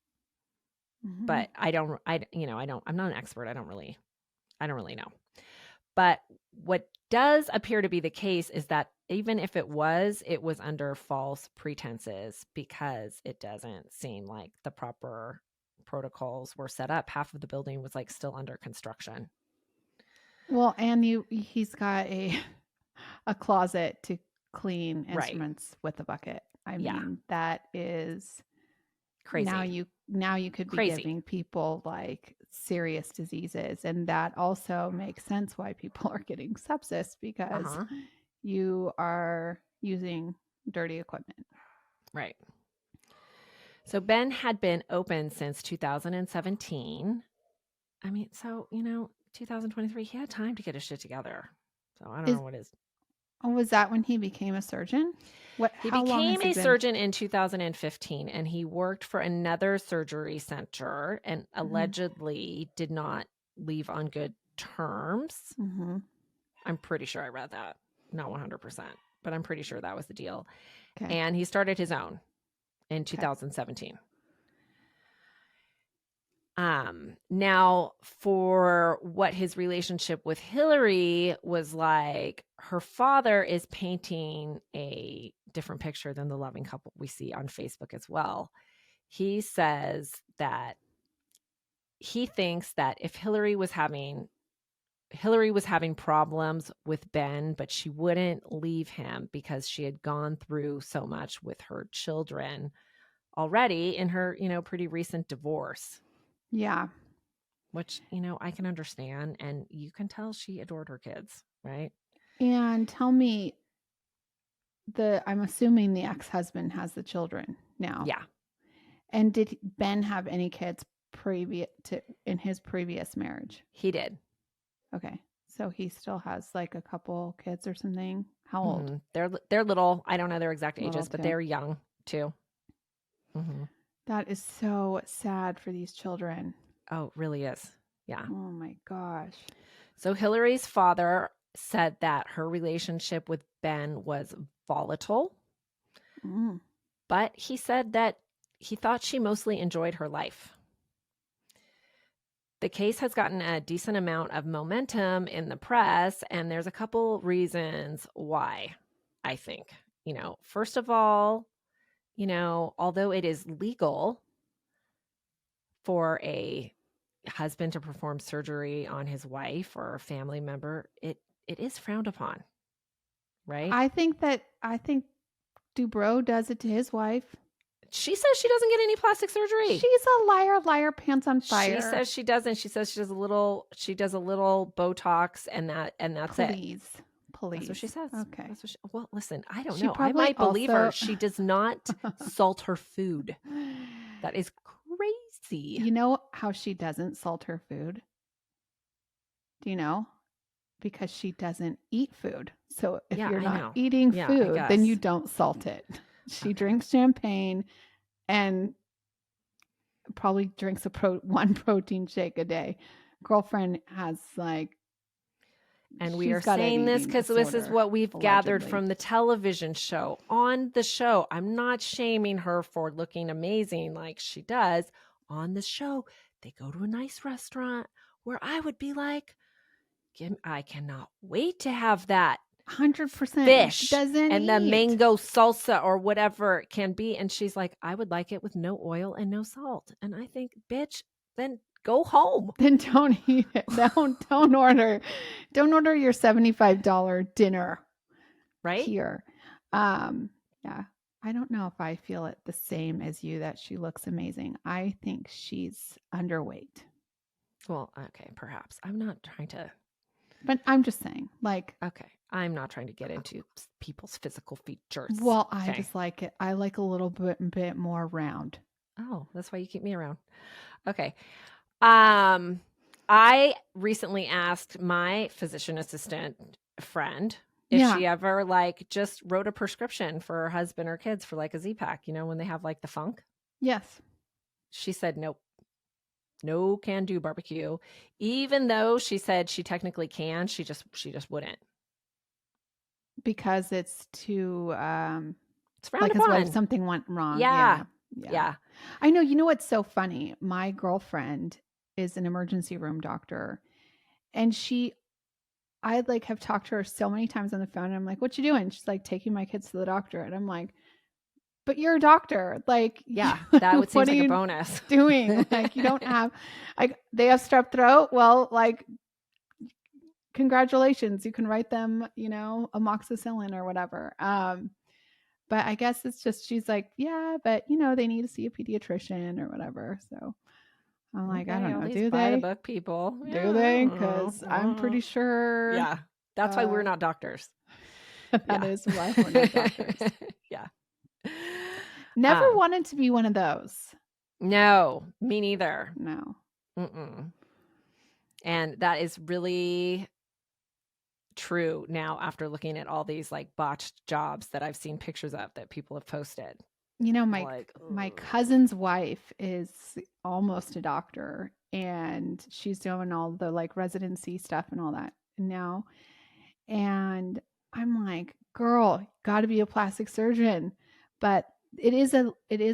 S1: Mm-hmm.
S2: but I'm not an expert. I don't really know. But what does appear to be the case is that even if it was under false pretenses because it doesn't seem like the proper protocols were set up. Half of the building was like still under construction.
S1: Well, and he's got a closet to clean
S2: Right.
S1: instruments with a bucket. I
S2: Yeah.
S1: mean, that is
S2: Crazy.
S1: now you could be
S2: Crazy.
S1: giving people like serious diseases, and that also makes sense why people are getting sepsis because
S2: Uh-huh.
S1: you are using dirty equipment.
S2: Right. So Ben had been open since 2017. I mean, so, 2023, he had time to get his shit together. So I don't know what is.
S1: Oh, was that when he became a surgeon?
S2: He
S1: How long has
S2: became a
S1: it been?
S2: surgeon in 2015, and he worked for another surgery center and allegedly did not leave on good terms.
S1: Mm-hmm.
S2: I'm pretty sure I read that. Not 100%, but I'm pretty sure that was the deal.
S1: Okay.
S2: And he started his own in 2017. Now for what his relationship with Hillary was like, her father is painting a different picture than the loving couple we see on Facebook as well. He says that he thinks that if Hillary was having problems with Ben, but she wouldn't leave him because she had gone through so much with her children already in her, pretty recent divorce,
S1: Yeah.
S2: which, I can understand. And you can tell she adored her kids, right?
S1: And tell me, I'm assuming the ex-husband has the children now.
S2: Yeah,
S1: And did Ben have any kids in his previous marriage?
S2: he did.
S1: Okay. So he still has like a couple kids or something. How old?
S2: They're little. I don't know their exact
S1: Little
S2: ages, but
S1: too.
S2: they're young too.
S1: That is so sad for these children.
S2: Oh, it really is. Yeah.
S1: Oh my gosh.
S2: So Hillary's father said that her relationship with Ben was volatile, but he said that he thought she mostly enjoyed her life. The case has gotten a decent amount of momentum in the press, and there's a couple reasons why, I think. First of all, although it is legal for a husband to perform surgery on his wife or a family member, it is frowned upon, right?
S1: I think Dubrow does it to his wife.
S2: She says she doesn't get any plastic surgery.
S1: She's a liar, pants on fire.
S2: She says she doesn't. She says she does a little Botox and that's it.
S1: Please.
S2: That's what she says.
S1: Okay.
S2: That's what well, listen, I don't
S1: She
S2: know. I
S1: probably
S2: might believe her.
S1: also-
S2: She does not salt her food. That is crazy.
S1: You know how she doesn't salt her food? Do you know? Because she doesn't eat food. So if
S2: Yeah,
S1: you're
S2: I
S1: not
S2: know.
S1: eating
S2: Yeah, I
S1: food, then you
S2: guess.
S1: don't salt it. She drinks champagne and probably drinks one protein shake a day. Girlfriend has like,
S2: And we
S1: she's
S2: are
S1: got an
S2: saying this
S1: eating
S2: because this is
S1: disorder,
S2: what we've gathered
S1: allegedly.
S2: from the television show. On the show, I'm not shaming her for looking amazing like she does. On the show, they go to a nice restaurant where I would be like, I cannot wait to have that
S1: 100%.
S2: fish
S1: Doesn't
S2: and the
S1: eat.
S2: mango salsa or whatever it can be. And she's like, I would like it with no oil and no salt. And I think, bitch, then go home.
S1: Then don't eat it. Don't order your $75 dinner.
S2: Right?
S1: Here. Yeah. I don't know if I feel it the same as you that she looks amazing. I think she's underweight.
S2: Well, okay, perhaps. I'm not trying to.
S1: But I'm just saying, like.
S2: Okay. I'm not trying to get into people's physical features.
S1: Well, I just like it. I like a little bit more round.
S2: Oh, that's why you keep me around. Okay. I recently asked my physician assistant friend if she ever just wrote a prescription for her husband or kids for a Z-Pack, when they have the funk.
S1: Yes.
S2: She said, nope. No can do barbecue. Even though she said she technically can, she just wouldn't.
S1: Because it's too
S2: it's frowned upon.
S1: What if something went wrong?
S2: Yeah.
S1: I know. You know what's so funny? My girlfriend is an emergency room doctor, and I have talked to her so many times on the phone. And I'm like, "What you doing?" She's like, "Taking my kids to the doctor." And I'm like, "But you're a doctor,
S2: yeah, that would seem like a bonus."
S1: Doing you don't have they have strep throat. Well, congratulations, you can write them, amoxicillin or whatever. But I guess it's just she's like, yeah, but they need to see a pediatrician or whatever. So I'm like, I don't know. Do
S2: buy
S1: they?
S2: the book, people?
S1: Do they? Because I'm pretty sure.
S2: Yeah, that's why we're not doctors.
S1: That is why we're not doctors.
S2: Yeah.
S1: Never wanted to be one of those.
S2: No, me neither.
S1: No.
S2: Mm-mm. And that is really true now after looking at all these botched jobs that I've seen pictures of that people have posted.
S1: My cousin's wife is almost a doctor, and she's doing all the residency stuff and all that now. And I'm like, girl, got to be a plastic surgeon. But it is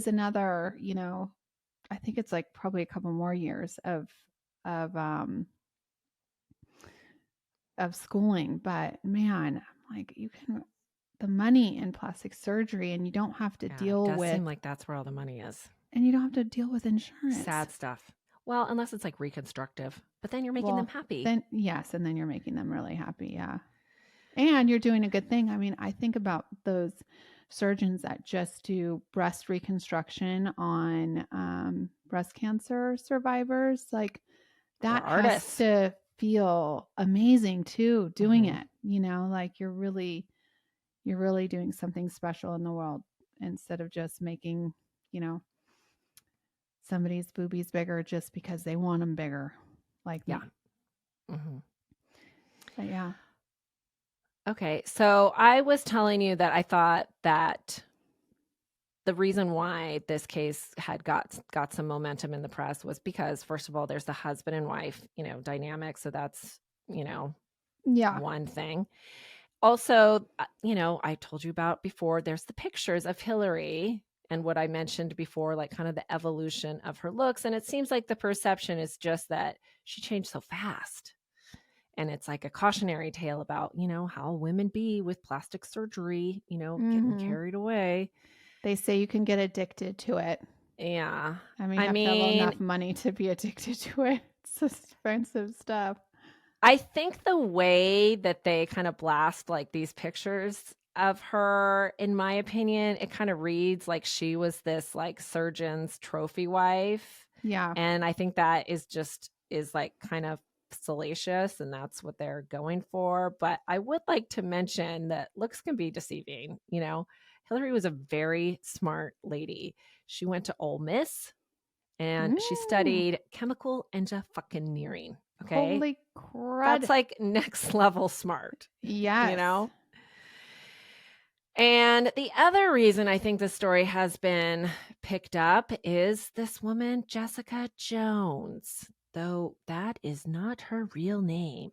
S1: another, I think it's probably a couple more years of schooling. But man, I'm like, you can the money in plastic surgery, and you don't have to deal
S2: it does
S1: with.
S2: Seem like that's where all the money is,
S1: and you don't have to deal with insurance.
S2: Sad stuff. Well, unless it's reconstructive, but then you're making them happy.
S1: Then yes, and then you're making them really happy. Yeah, and you're doing a good thing. I mean, I think about those surgeons that just do breast reconstruction on breast cancer survivors. Like
S2: They're
S1: that has
S2: artists.
S1: to feel amazing too, doing
S2: Mhm.
S1: it, like you're really doing something special in the world instead of just making, you know, somebody's boobies bigger just because they want them bigger, like
S2: Yeah.
S1: me.
S2: Mhm.
S1: But yeah.
S2: Okay, so I was telling you that I thought that the reason why this case had got some momentum in the press was because, first of all, there's the husband and wife, dynamic. So that's,
S1: Yeah.
S2: one thing. Also, I told you about before, there's the pictures of Hillary and what I mentioned before, like kind of the evolution of her looks. And it seems like the perception is just that she changed so fast. And it's like a cautionary tale about, how women be with plastic surgery, getting
S1: Hmm.
S2: carried away.
S1: They say you can get addicted to it.
S2: Yeah.
S1: I mean, you
S2: I
S1: have to have
S2: mean,
S1: enough money to be addicted to it. It's expensive stuff.
S2: I think the way that they kind of blast like these pictures of her, in my opinion, it kind of reads like she was this like surgeon's trophy wife.
S1: Yeah.
S2: And I think that is like kind of salacious, and that's what they're going for. But I would like to mention that looks can be deceiving. Hillary was a very smart lady. She went to Ole Miss and she
S1: Mm,
S2: studied chemical engineering. Okay.
S1: holy crud.
S2: That's like next level smart, you
S1: Yes.
S2: know? And the other reason I think this story has been picked up is this woman, Jessica Jones, though that is not her real name.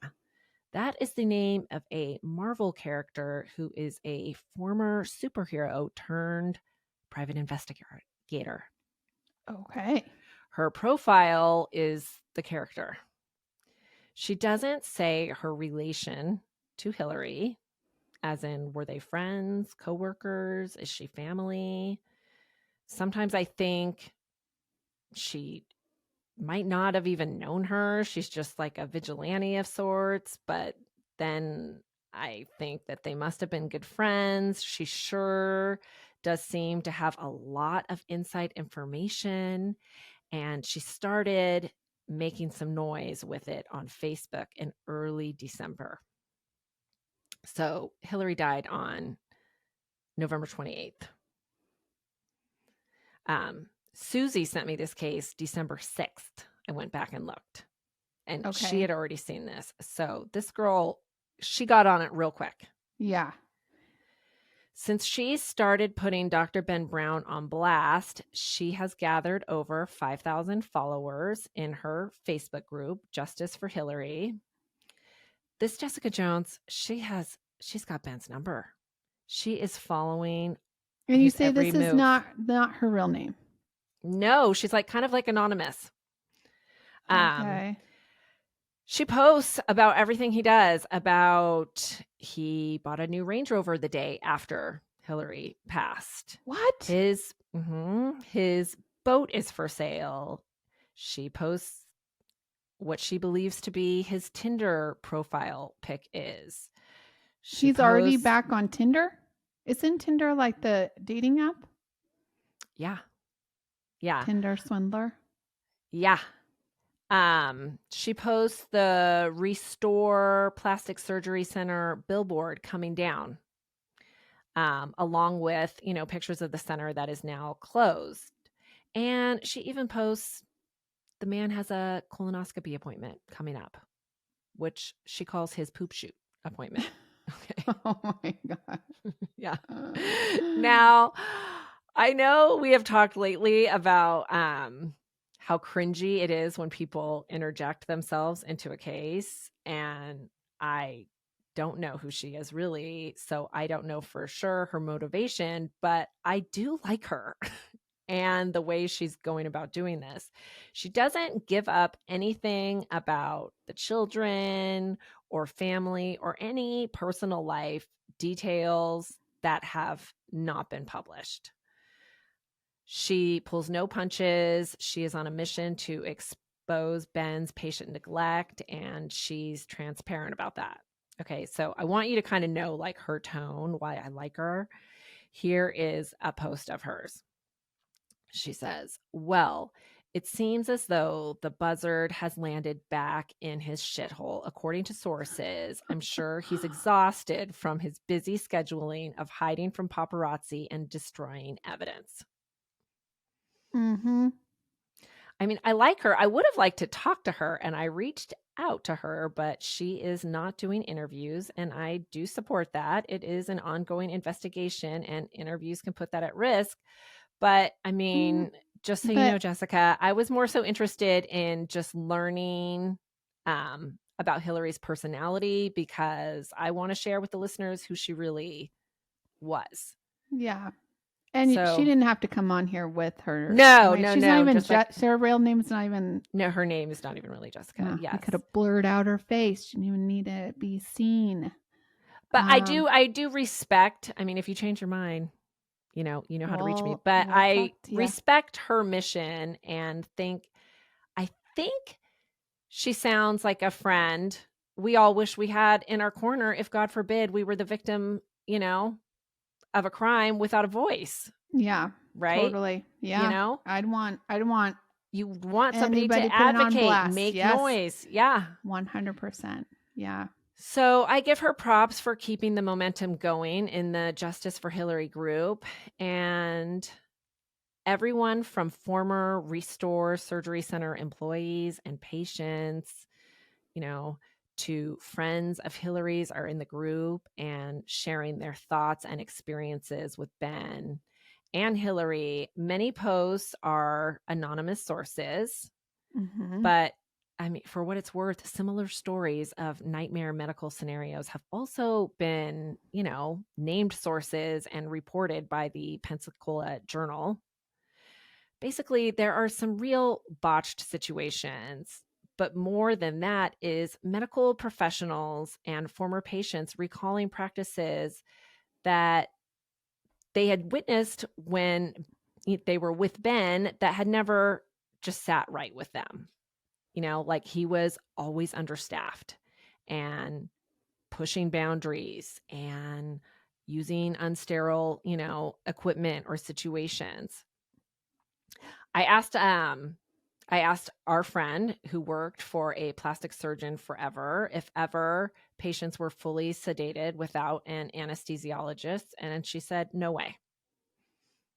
S2: That is the name of a Marvel character who is a former superhero turned private investigator.
S1: Okay.
S2: Her profile is the character. She doesn't say her relation to Hillary, as in, were they friends, coworkers? Is she family? Sometimes I think she might not have even known her. She's just like a vigilante of sorts. But then I think that they must have been good friends. She sure does seem to have a lot of inside information. And she started making some noise with it on Facebook in early December. So Hillary died on November 28th. Susie sent me this case December 6th. I went back and looked, and she
S1: Okay.
S2: had already seen this. So this girl, she got on it real quick.
S1: Yeah.
S2: Since she started putting Dr. Ben Brown on blast, she has gathered over 5,000 followers in her Facebook group, Justice for Hillary. This Jessica Jones, she's got Ben's number. She is following
S1: And you
S2: his
S1: say
S2: every
S1: this is
S2: move.
S1: not her real name.
S2: No, she's like kind of like anonymous. Um,
S1: Okay.
S2: she posts about everything he does, about he bought a new Range Rover the day after Hillary passed.
S1: What?
S2: His boat is for sale. She posts what she believes to be his Tinder profile pic is. She
S1: He's already
S2: posts,
S1: back on Tinder? Isn't Tinder like the dating app?
S2: yeah, yeah,
S1: Tinder swindler?
S2: yeah. She posts the Restore Plastic Surgery Center billboard coming down, along with, pictures of the center that is now closed. And she even posts the man has a colonoscopy appointment coming up, which she calls his poop shoot appointment. Okay.
S1: Oh my god.
S2: Yeah. Now, I know we have talked lately about how cringy it is when people interject themselves into a case, and I don't know who she is really, so I don't know for sure her motivation, but I do like her and the way she's going about doing this. She doesn't give up anything about the children or family or any personal life details that have not been published. She pulls no punches. She is on a mission to expose Ben's patient neglect, and she's transparent about that. Okay, so I want you to kind of know like her tone, why I like her. Here is a post of hers. She says, well, it seems as though the buzzard has landed back in his shithole. According to sources, I'm sure he's exhausted from his busy scheduling of hiding from paparazzi and destroying evidence.
S1: Mm-hmm.
S2: I mean, I like her. I would have liked to talk to her, and I reached out to her, but she is not doing interviews, and I do support that. It is an ongoing investigation, and interviews can put that at risk. But I mean, just so you know,
S1: But
S2: Jessica, I was more so interested in just learning about Hillary's personality because I want to share with the listeners who she really was.
S1: yeah. And she
S2: So
S1: didn't have to come on here with her.
S2: no,
S1: She's not even,
S2: just like
S1: her real name's not even,
S2: no, her name is not even really Jessica.
S1: you
S2: Yes.
S1: could have blurred out her face. She didn't even need to be seen.
S2: But I do respect, I mean, if you change your mind, you know how to reach me. But
S1: we'll
S2: I
S1: talk to ya.
S2: respect her mission and I think she sounds like a friend we all wish we had in our corner if, God forbid, we were the victim, of a crime without a voice.
S1: Yeah.
S2: Right?
S1: Totally. Yeah. I'd want
S2: You want somebody
S1: anybody
S2: to
S1: put it on
S2: advocate,
S1: blast.
S2: make
S1: Yes.
S2: noise. Yeah.
S1: 100%. Yeah.
S2: So I give her props for keeping the momentum going in the Justice for Hillary group, and everyone from former Restore Surgery Center employees and patients, to friends of Hillary's are in the group and sharing their thoughts and experiences with Ben and Hillary. Many posts are anonymous sources, but I mean, for what it's worth, similar stories of nightmare medical scenarios have also been, named sources and reported by the Pensacola Journal. Basically, there are some real botched situations, but more than that is medical professionals and former patients recalling practices that they had witnessed when they were with Ben that had never just sat right with them. Like he was always understaffed and pushing boundaries and using unsterile, equipment or situations. I asked our friend who worked for a plastic surgeon forever if ever patients were fully sedated without an anesthesiologist, and she said no way.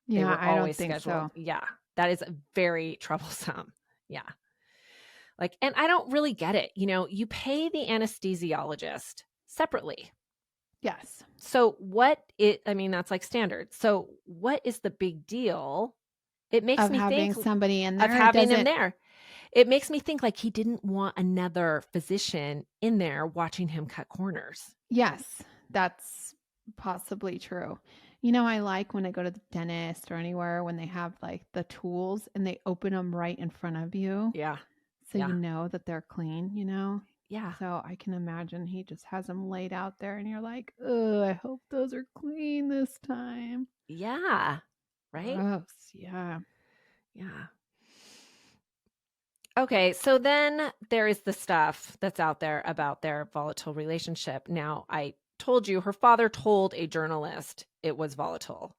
S1: Yeah,
S2: they were
S1: I don't
S2: always
S1: think
S2: scheduled.
S1: so.
S2: Yeah, that is very troublesome. Yeah. And I don't really get it. You pay the anesthesiologist separately.
S1: Yes.
S2: So that's like standard. So what is the big deal? It makes
S1: Of
S2: me
S1: having
S2: think
S1: somebody in there.
S2: of having him there. It makes me think like he didn't want another physician in there watching him cut corners.
S1: Yes, that's possibly true. I like when I go to the dentist or anywhere when they have like the tools and they open them right in front of you.
S2: Yeah.
S1: So
S2: Yeah.
S1: you know that they're clean,
S2: Yeah.
S1: So I can imagine he just has them laid out there and you're like, oh, I hope those are clean this time.
S2: Yeah. Right?
S1: Gross. Yeah.
S2: Yeah. Okay, so then there is the stuff that's out there about their volatile relationship. Now, I told you her father told a journalist it was volatile.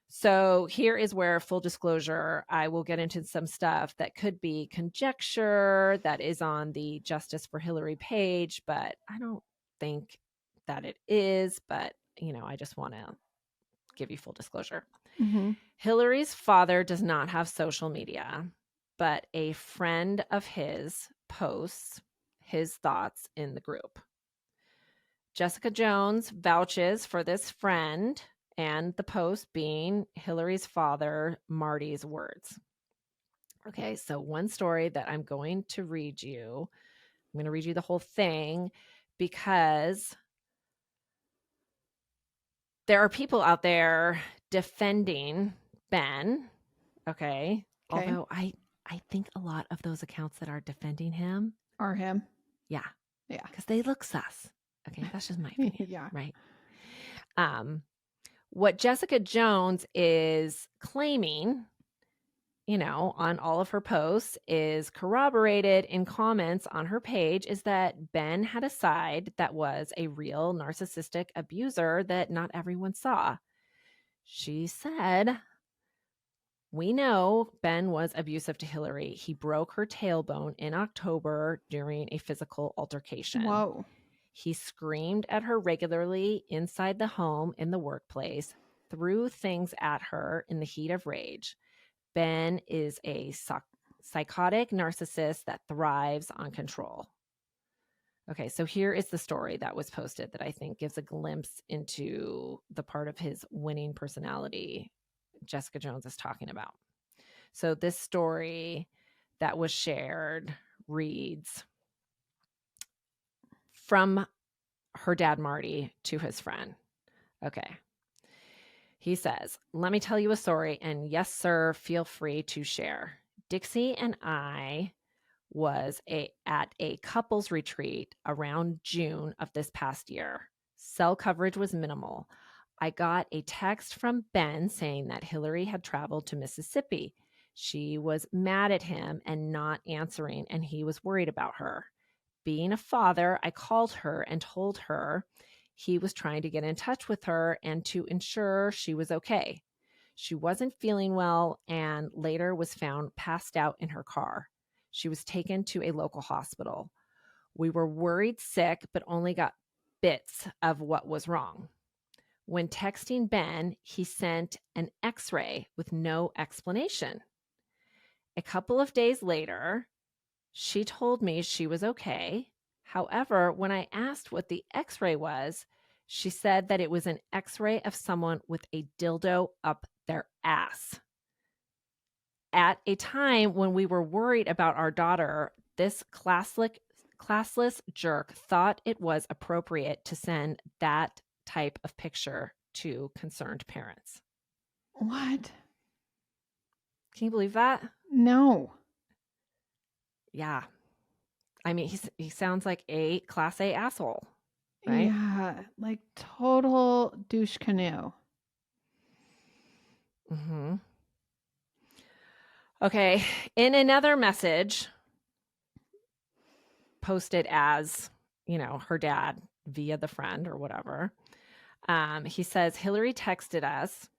S2: So here is where, full disclosure, I will get into some stuff that could be conjecture that is on the Justice for Hillary page, but I don't think that it is. But, I just want to give you full disclosure.
S1: Mm-hmm.
S2: Hillary's father does not have social media, but a friend of his posts his thoughts in the group. Jessica Jones vouches for this friend and the post being Hillary's father, Marty's words. Okay, so one story that I'm going to read you. I'm going to read you the whole thing because there are people out there defending Ben. Okay. Although I think a lot of those accounts that are defending him
S1: Or him.
S2: Yeah.
S1: Yeah.
S2: Because they look sus. Okay. That's just my opinion.
S1: Yeah.
S2: Right. What Jessica Jones is claiming, on all of her posts is corroborated in comments on her page is that Ben had a side that was a real narcissistic abuser that not everyone saw. She said, "We know Ben was abusive to Hillary. He broke her tailbone in October during a physical altercation.
S1: Whoa.
S2: He screamed at her regularly inside the home, in the workplace, threw things at her in the heat of rage. Ben is a psychotic narcissist that thrives on control." Okay, so here is the story that was posted that I think gives a glimpse into the part of his winning personality Jessica Jones is talking about. So this story that was shared reads, from her dad, Marty, to his friend. Okay. He says, "Let me tell you a story, and yes, sir, feel free to share. Dixie and I was at a couples retreat around June of this past year. Cell coverage was minimal. I got a text from Ben saying that Hillary had traveled to Mississippi. She was mad at him and not answering, and he was worried about her. Being a father, I called her and told her he was trying to get in touch with her and to ensure she was okay. She wasn't feeling well and later was found passed out in her car. She was taken to a local hospital. We were worried sick, but only got bits of what was wrong. When texting Ben, he sent an x-ray with no explanation. A couple of days later, she told me she was okay. However, when I asked what the x-ray was, she said that it was an x-ray of someone with a dildo up their ass. At a time when we were worried about our daughter, this classless jerk thought it was appropriate to send that type of picture to concerned parents."
S1: What?
S2: Can you believe that?
S1: No.
S2: Yeah. I mean, he sounds like a class A asshole, right?
S1: Yeah, like total douche canoe.
S2: Mm-hmm. Okay. In another message posted as, her dad via the friend or whatever, he says, "Hillary texted us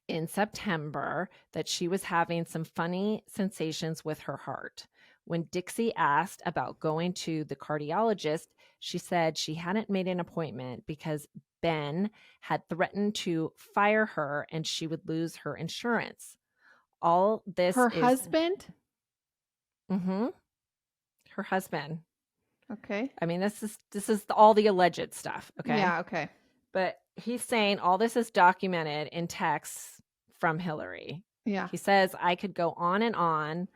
S2: in September that she was having some funny sensations with her heart. When Dixie asked about going to the cardiologist, she said she hadn't made an appointment because Ben had threatened to fire her and she would lose her insurance. All this
S1: Her
S2: is
S1: husband?
S2: mm-hmm, her husband.
S1: Okay.
S2: I mean, this is all the alleged stuff, okay?
S1: Yeah, okay.
S2: But he's saying all this is documented in texts from Hillary.
S1: Yeah.
S2: He says, I could go on,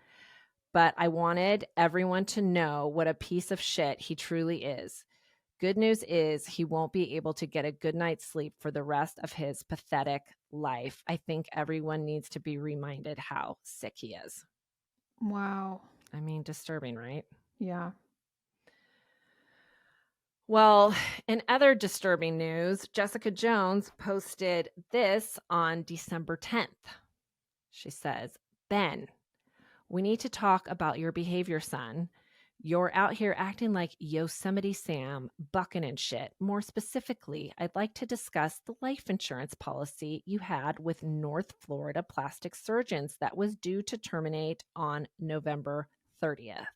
S2: but I wanted everyone to know what a piece of shit he truly is. Good news is he won't be able to get a good night's sleep for the rest of his pathetic life. I think everyone needs to be reminded how sick he is."
S1: Wow.
S2: I mean, disturbing, right?
S1: Yeah.
S2: Well, in other disturbing news, Jessica Jones posted this on December 10th. She says, "Ben, we need to talk about your behavior, son. You're out here acting like Yosemite Sam, bucking and shit. More specifically, I'd like to discuss the life insurance policy you had with North Florida plastic surgeons that was due to terminate on November 30th.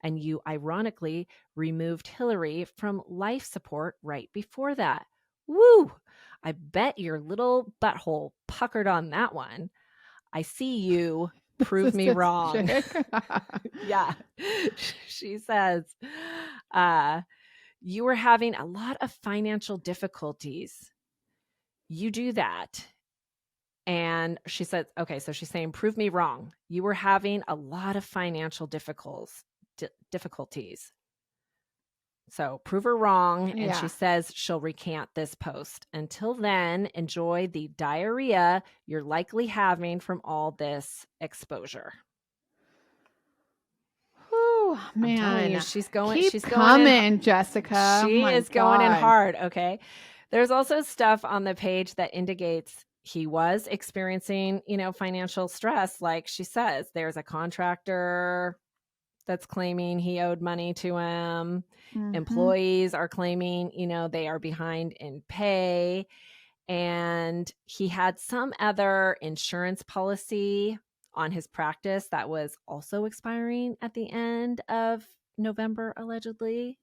S2: And you ironically removed Hillary from life support right before that. Woo! I bet your little butthole puckered on that one. I see you. Prove me wrong." Yeah. She says, "You were having a lot of financial difficulties. You do that." And she said, okay, so she's saying, "Prove me wrong. You were having a lot of financial difficulties. So prove her wrong." And
S1: Yeah.
S2: she says she'll recant this post. Until then, enjoy the diarrhea you're likely having from all this exposure.
S1: Whew,
S2: I'm telling you,
S1: man.
S2: she's going
S1: Keep
S2: in
S1: coming, Jessica.
S2: She
S1: My
S2: is going in
S1: God.
S2: hard, okay? There's also stuff on the page that indicates he was experiencing, financial stress. Like she says, there's a contractor that's claiming he owed money to him.
S1: Mhm.
S2: Employees are claiming, they are behind in pay. And he had some other insurance policy on his practice that was also expiring at the end of November, allegedly,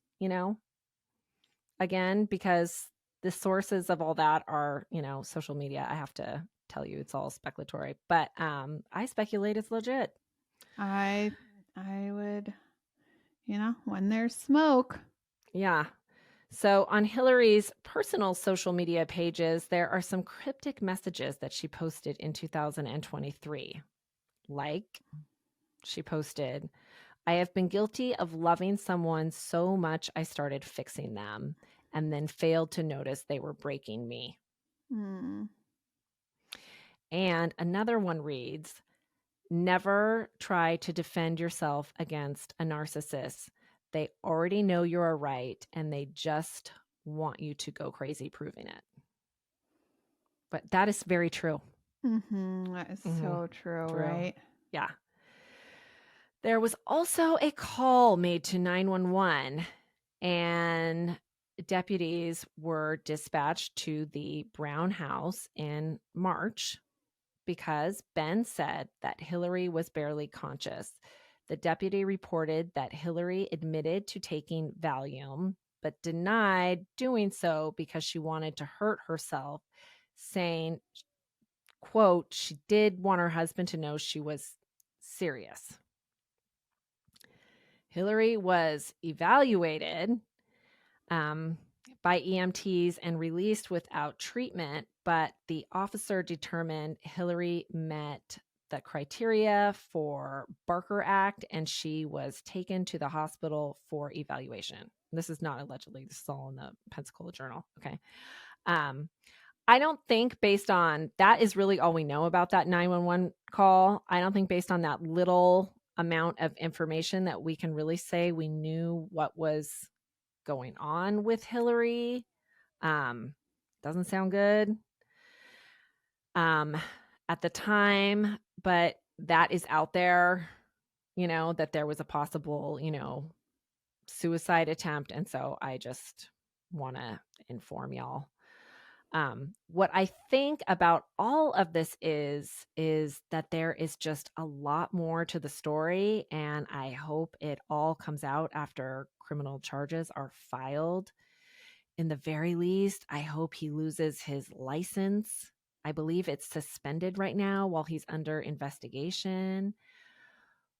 S2: again, because the sources of all that are, social media. I have to tell you, it's all speculatory, but I speculate it's legit.
S1: I would, when there's smoke.
S2: Yeah. So on Hillary's personal social media pages, there are some cryptic messages that she posted in 2023. Like, she posted, "I have been guilty of loving someone so much I started fixing them and then failed to notice they were breaking me."
S1: Hmm.
S2: And another one reads, "Never try to defend yourself against a narcissist. They already know you're right and they just want you to go crazy proving it." But that is very true.
S1: That is so true,
S2: True.
S1: right?
S2: Yeah. There was also a call made to 911, and deputies were dispatched to the Brown house in March because Ben said that Hillary was barely conscious. The deputy reported that Hillary admitted to taking Valium, but denied doing so because she wanted to hurt herself, saying, quote, she did want her husband to know she was serious. Hillary was evaluated by EMTs and released without treatment, but the officer determined Hillary met the criteria for Barker Act and she was taken to the hospital for evaluation. This is not allegedly, this is all in the Pensacola Journal. Okay. I don't think based on that is really all we know about that 911 call. I don't think based on that little amount of information that we can really say we knew what was going on with Hillary. Doesn't sound good at the time, but that is out there, that there was a possible, suicide attempt. And so I just want to inform y'all. What I think about all of this is that there is just a lot more to the story, and I hope it all comes out after criminal charges are filed. In the very least, I hope he loses his license. I believe it's suspended right now while he's under investigation,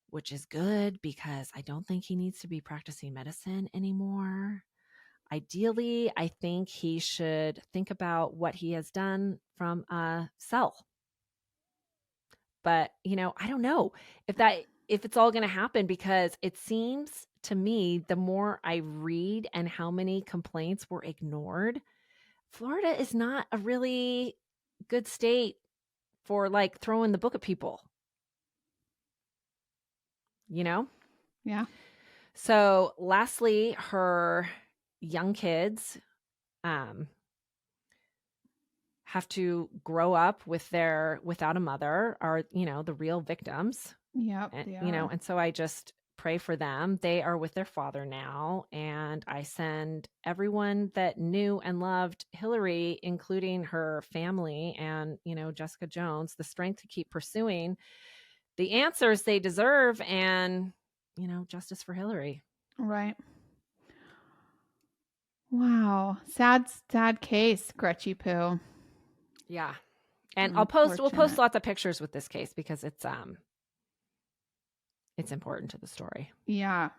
S2: which is good because I don't think he needs to be practicing medicine anymore. Ideally, I think he should think about what he has done from a cell. But, I don't know if it's all going to happen, because it seems to me the more I read and how many complaints were ignored, Florida is not a really good state for like throwing the book at people, you know?
S1: Yeah.
S2: So lastly, her young kids have to grow up without a mother, are, the real victims.
S1: Yep,
S2: And,
S1: they are.
S2: and so I just pray for them. They are with their father now. And I send everyone that knew and loved Hillary, including her family and, Jessica Jones, the strength to keep pursuing the answers they deserve and, justice for Hillary.
S1: Right. Wow. Sad case, Gretchy Poo.
S2: Yeah. And we'll post
S1: Unfortunate.
S2: lots of pictures with this case because it's important to the story.
S1: Yeah.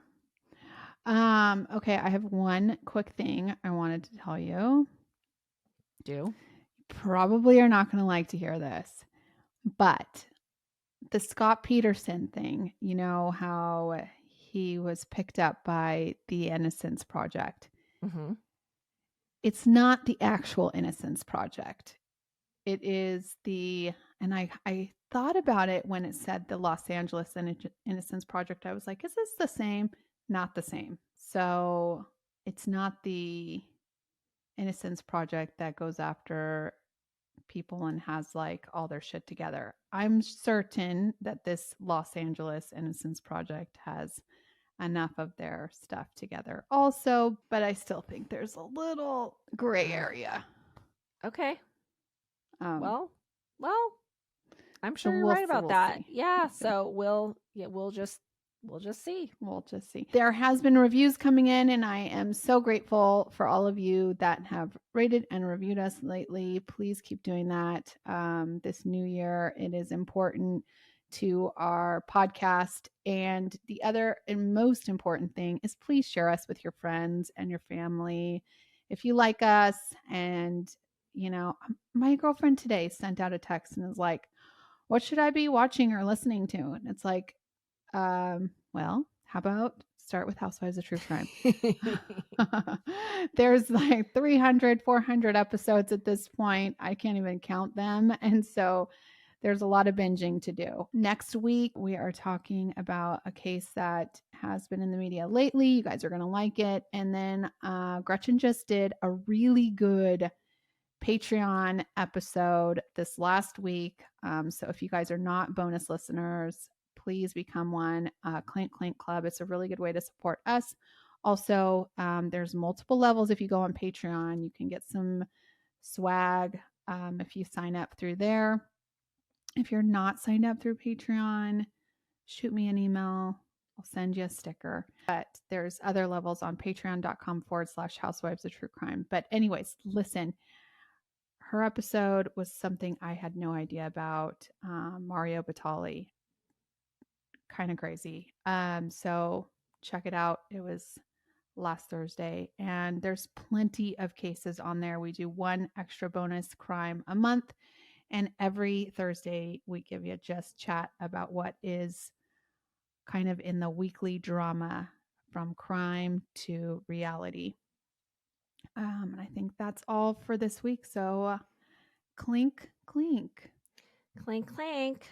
S1: Okay, I have one quick thing I wanted to tell you.
S2: Do?
S1: Probably are not going to like to hear this, but the Scott Peterson thing, you know how he was picked up by the Innocence Project.
S2: Mm-hmm.
S1: It's not the actual Innocence Project. It is and I thought about it when it said the Los Angeles Innocence Project. I was like, is this the same? Not the same. So it's not the Innocence Project that goes after people and has like all their shit together. I'm certain that this Los Angeles Innocence Project has enough of their stuff together also, but I still think there's a little gray area.
S2: Okay. Well, I'm
S1: So
S2: sure you're right about
S1: we'll
S2: that.
S1: see.
S2: Yeah.
S1: We'll see.
S2: So we'll just see.
S1: We'll just see. There has been reviews coming in, and I am so grateful for all of you that have rated and reviewed us lately. Please keep doing that. This new year, it is important to our podcast. And the other and most important thing is please share us with your friends and your family. If you like us, and my girlfriend today sent out a text and is like, what should I be watching or listening to? And it's like, well, how about start with Housewives of True Crime? There's like 300, 400 episodes at this point. I can't even count them. And so there's a lot of binging to do. Next week, we are talking about a case that has been in the media lately. You guys are going to like it. And then Gretchen just did a really good Patreon episode this last week. So if you guys are not bonus listeners, please become one. Clink Clink Club. It's a really good way to support us. Also, there's multiple levels. If you go on Patreon, you can get some swag if you sign up through there. If you're not signed up through Patreon, shoot me an email. I'll send you a sticker. But there's other levels on patreon.com/housewives of true crime. But anyways, listen, her episode was something I had no idea about. Mario Batali, kind of crazy. So check it out. It was last Thursday, and there's plenty of cases on there. We do one extra bonus crime a month, and every Thursday we give you just chat about what is kind of in the weekly drama from crime to reality. And I think that's all for this week. So clink, clink.
S2: Clink, clink.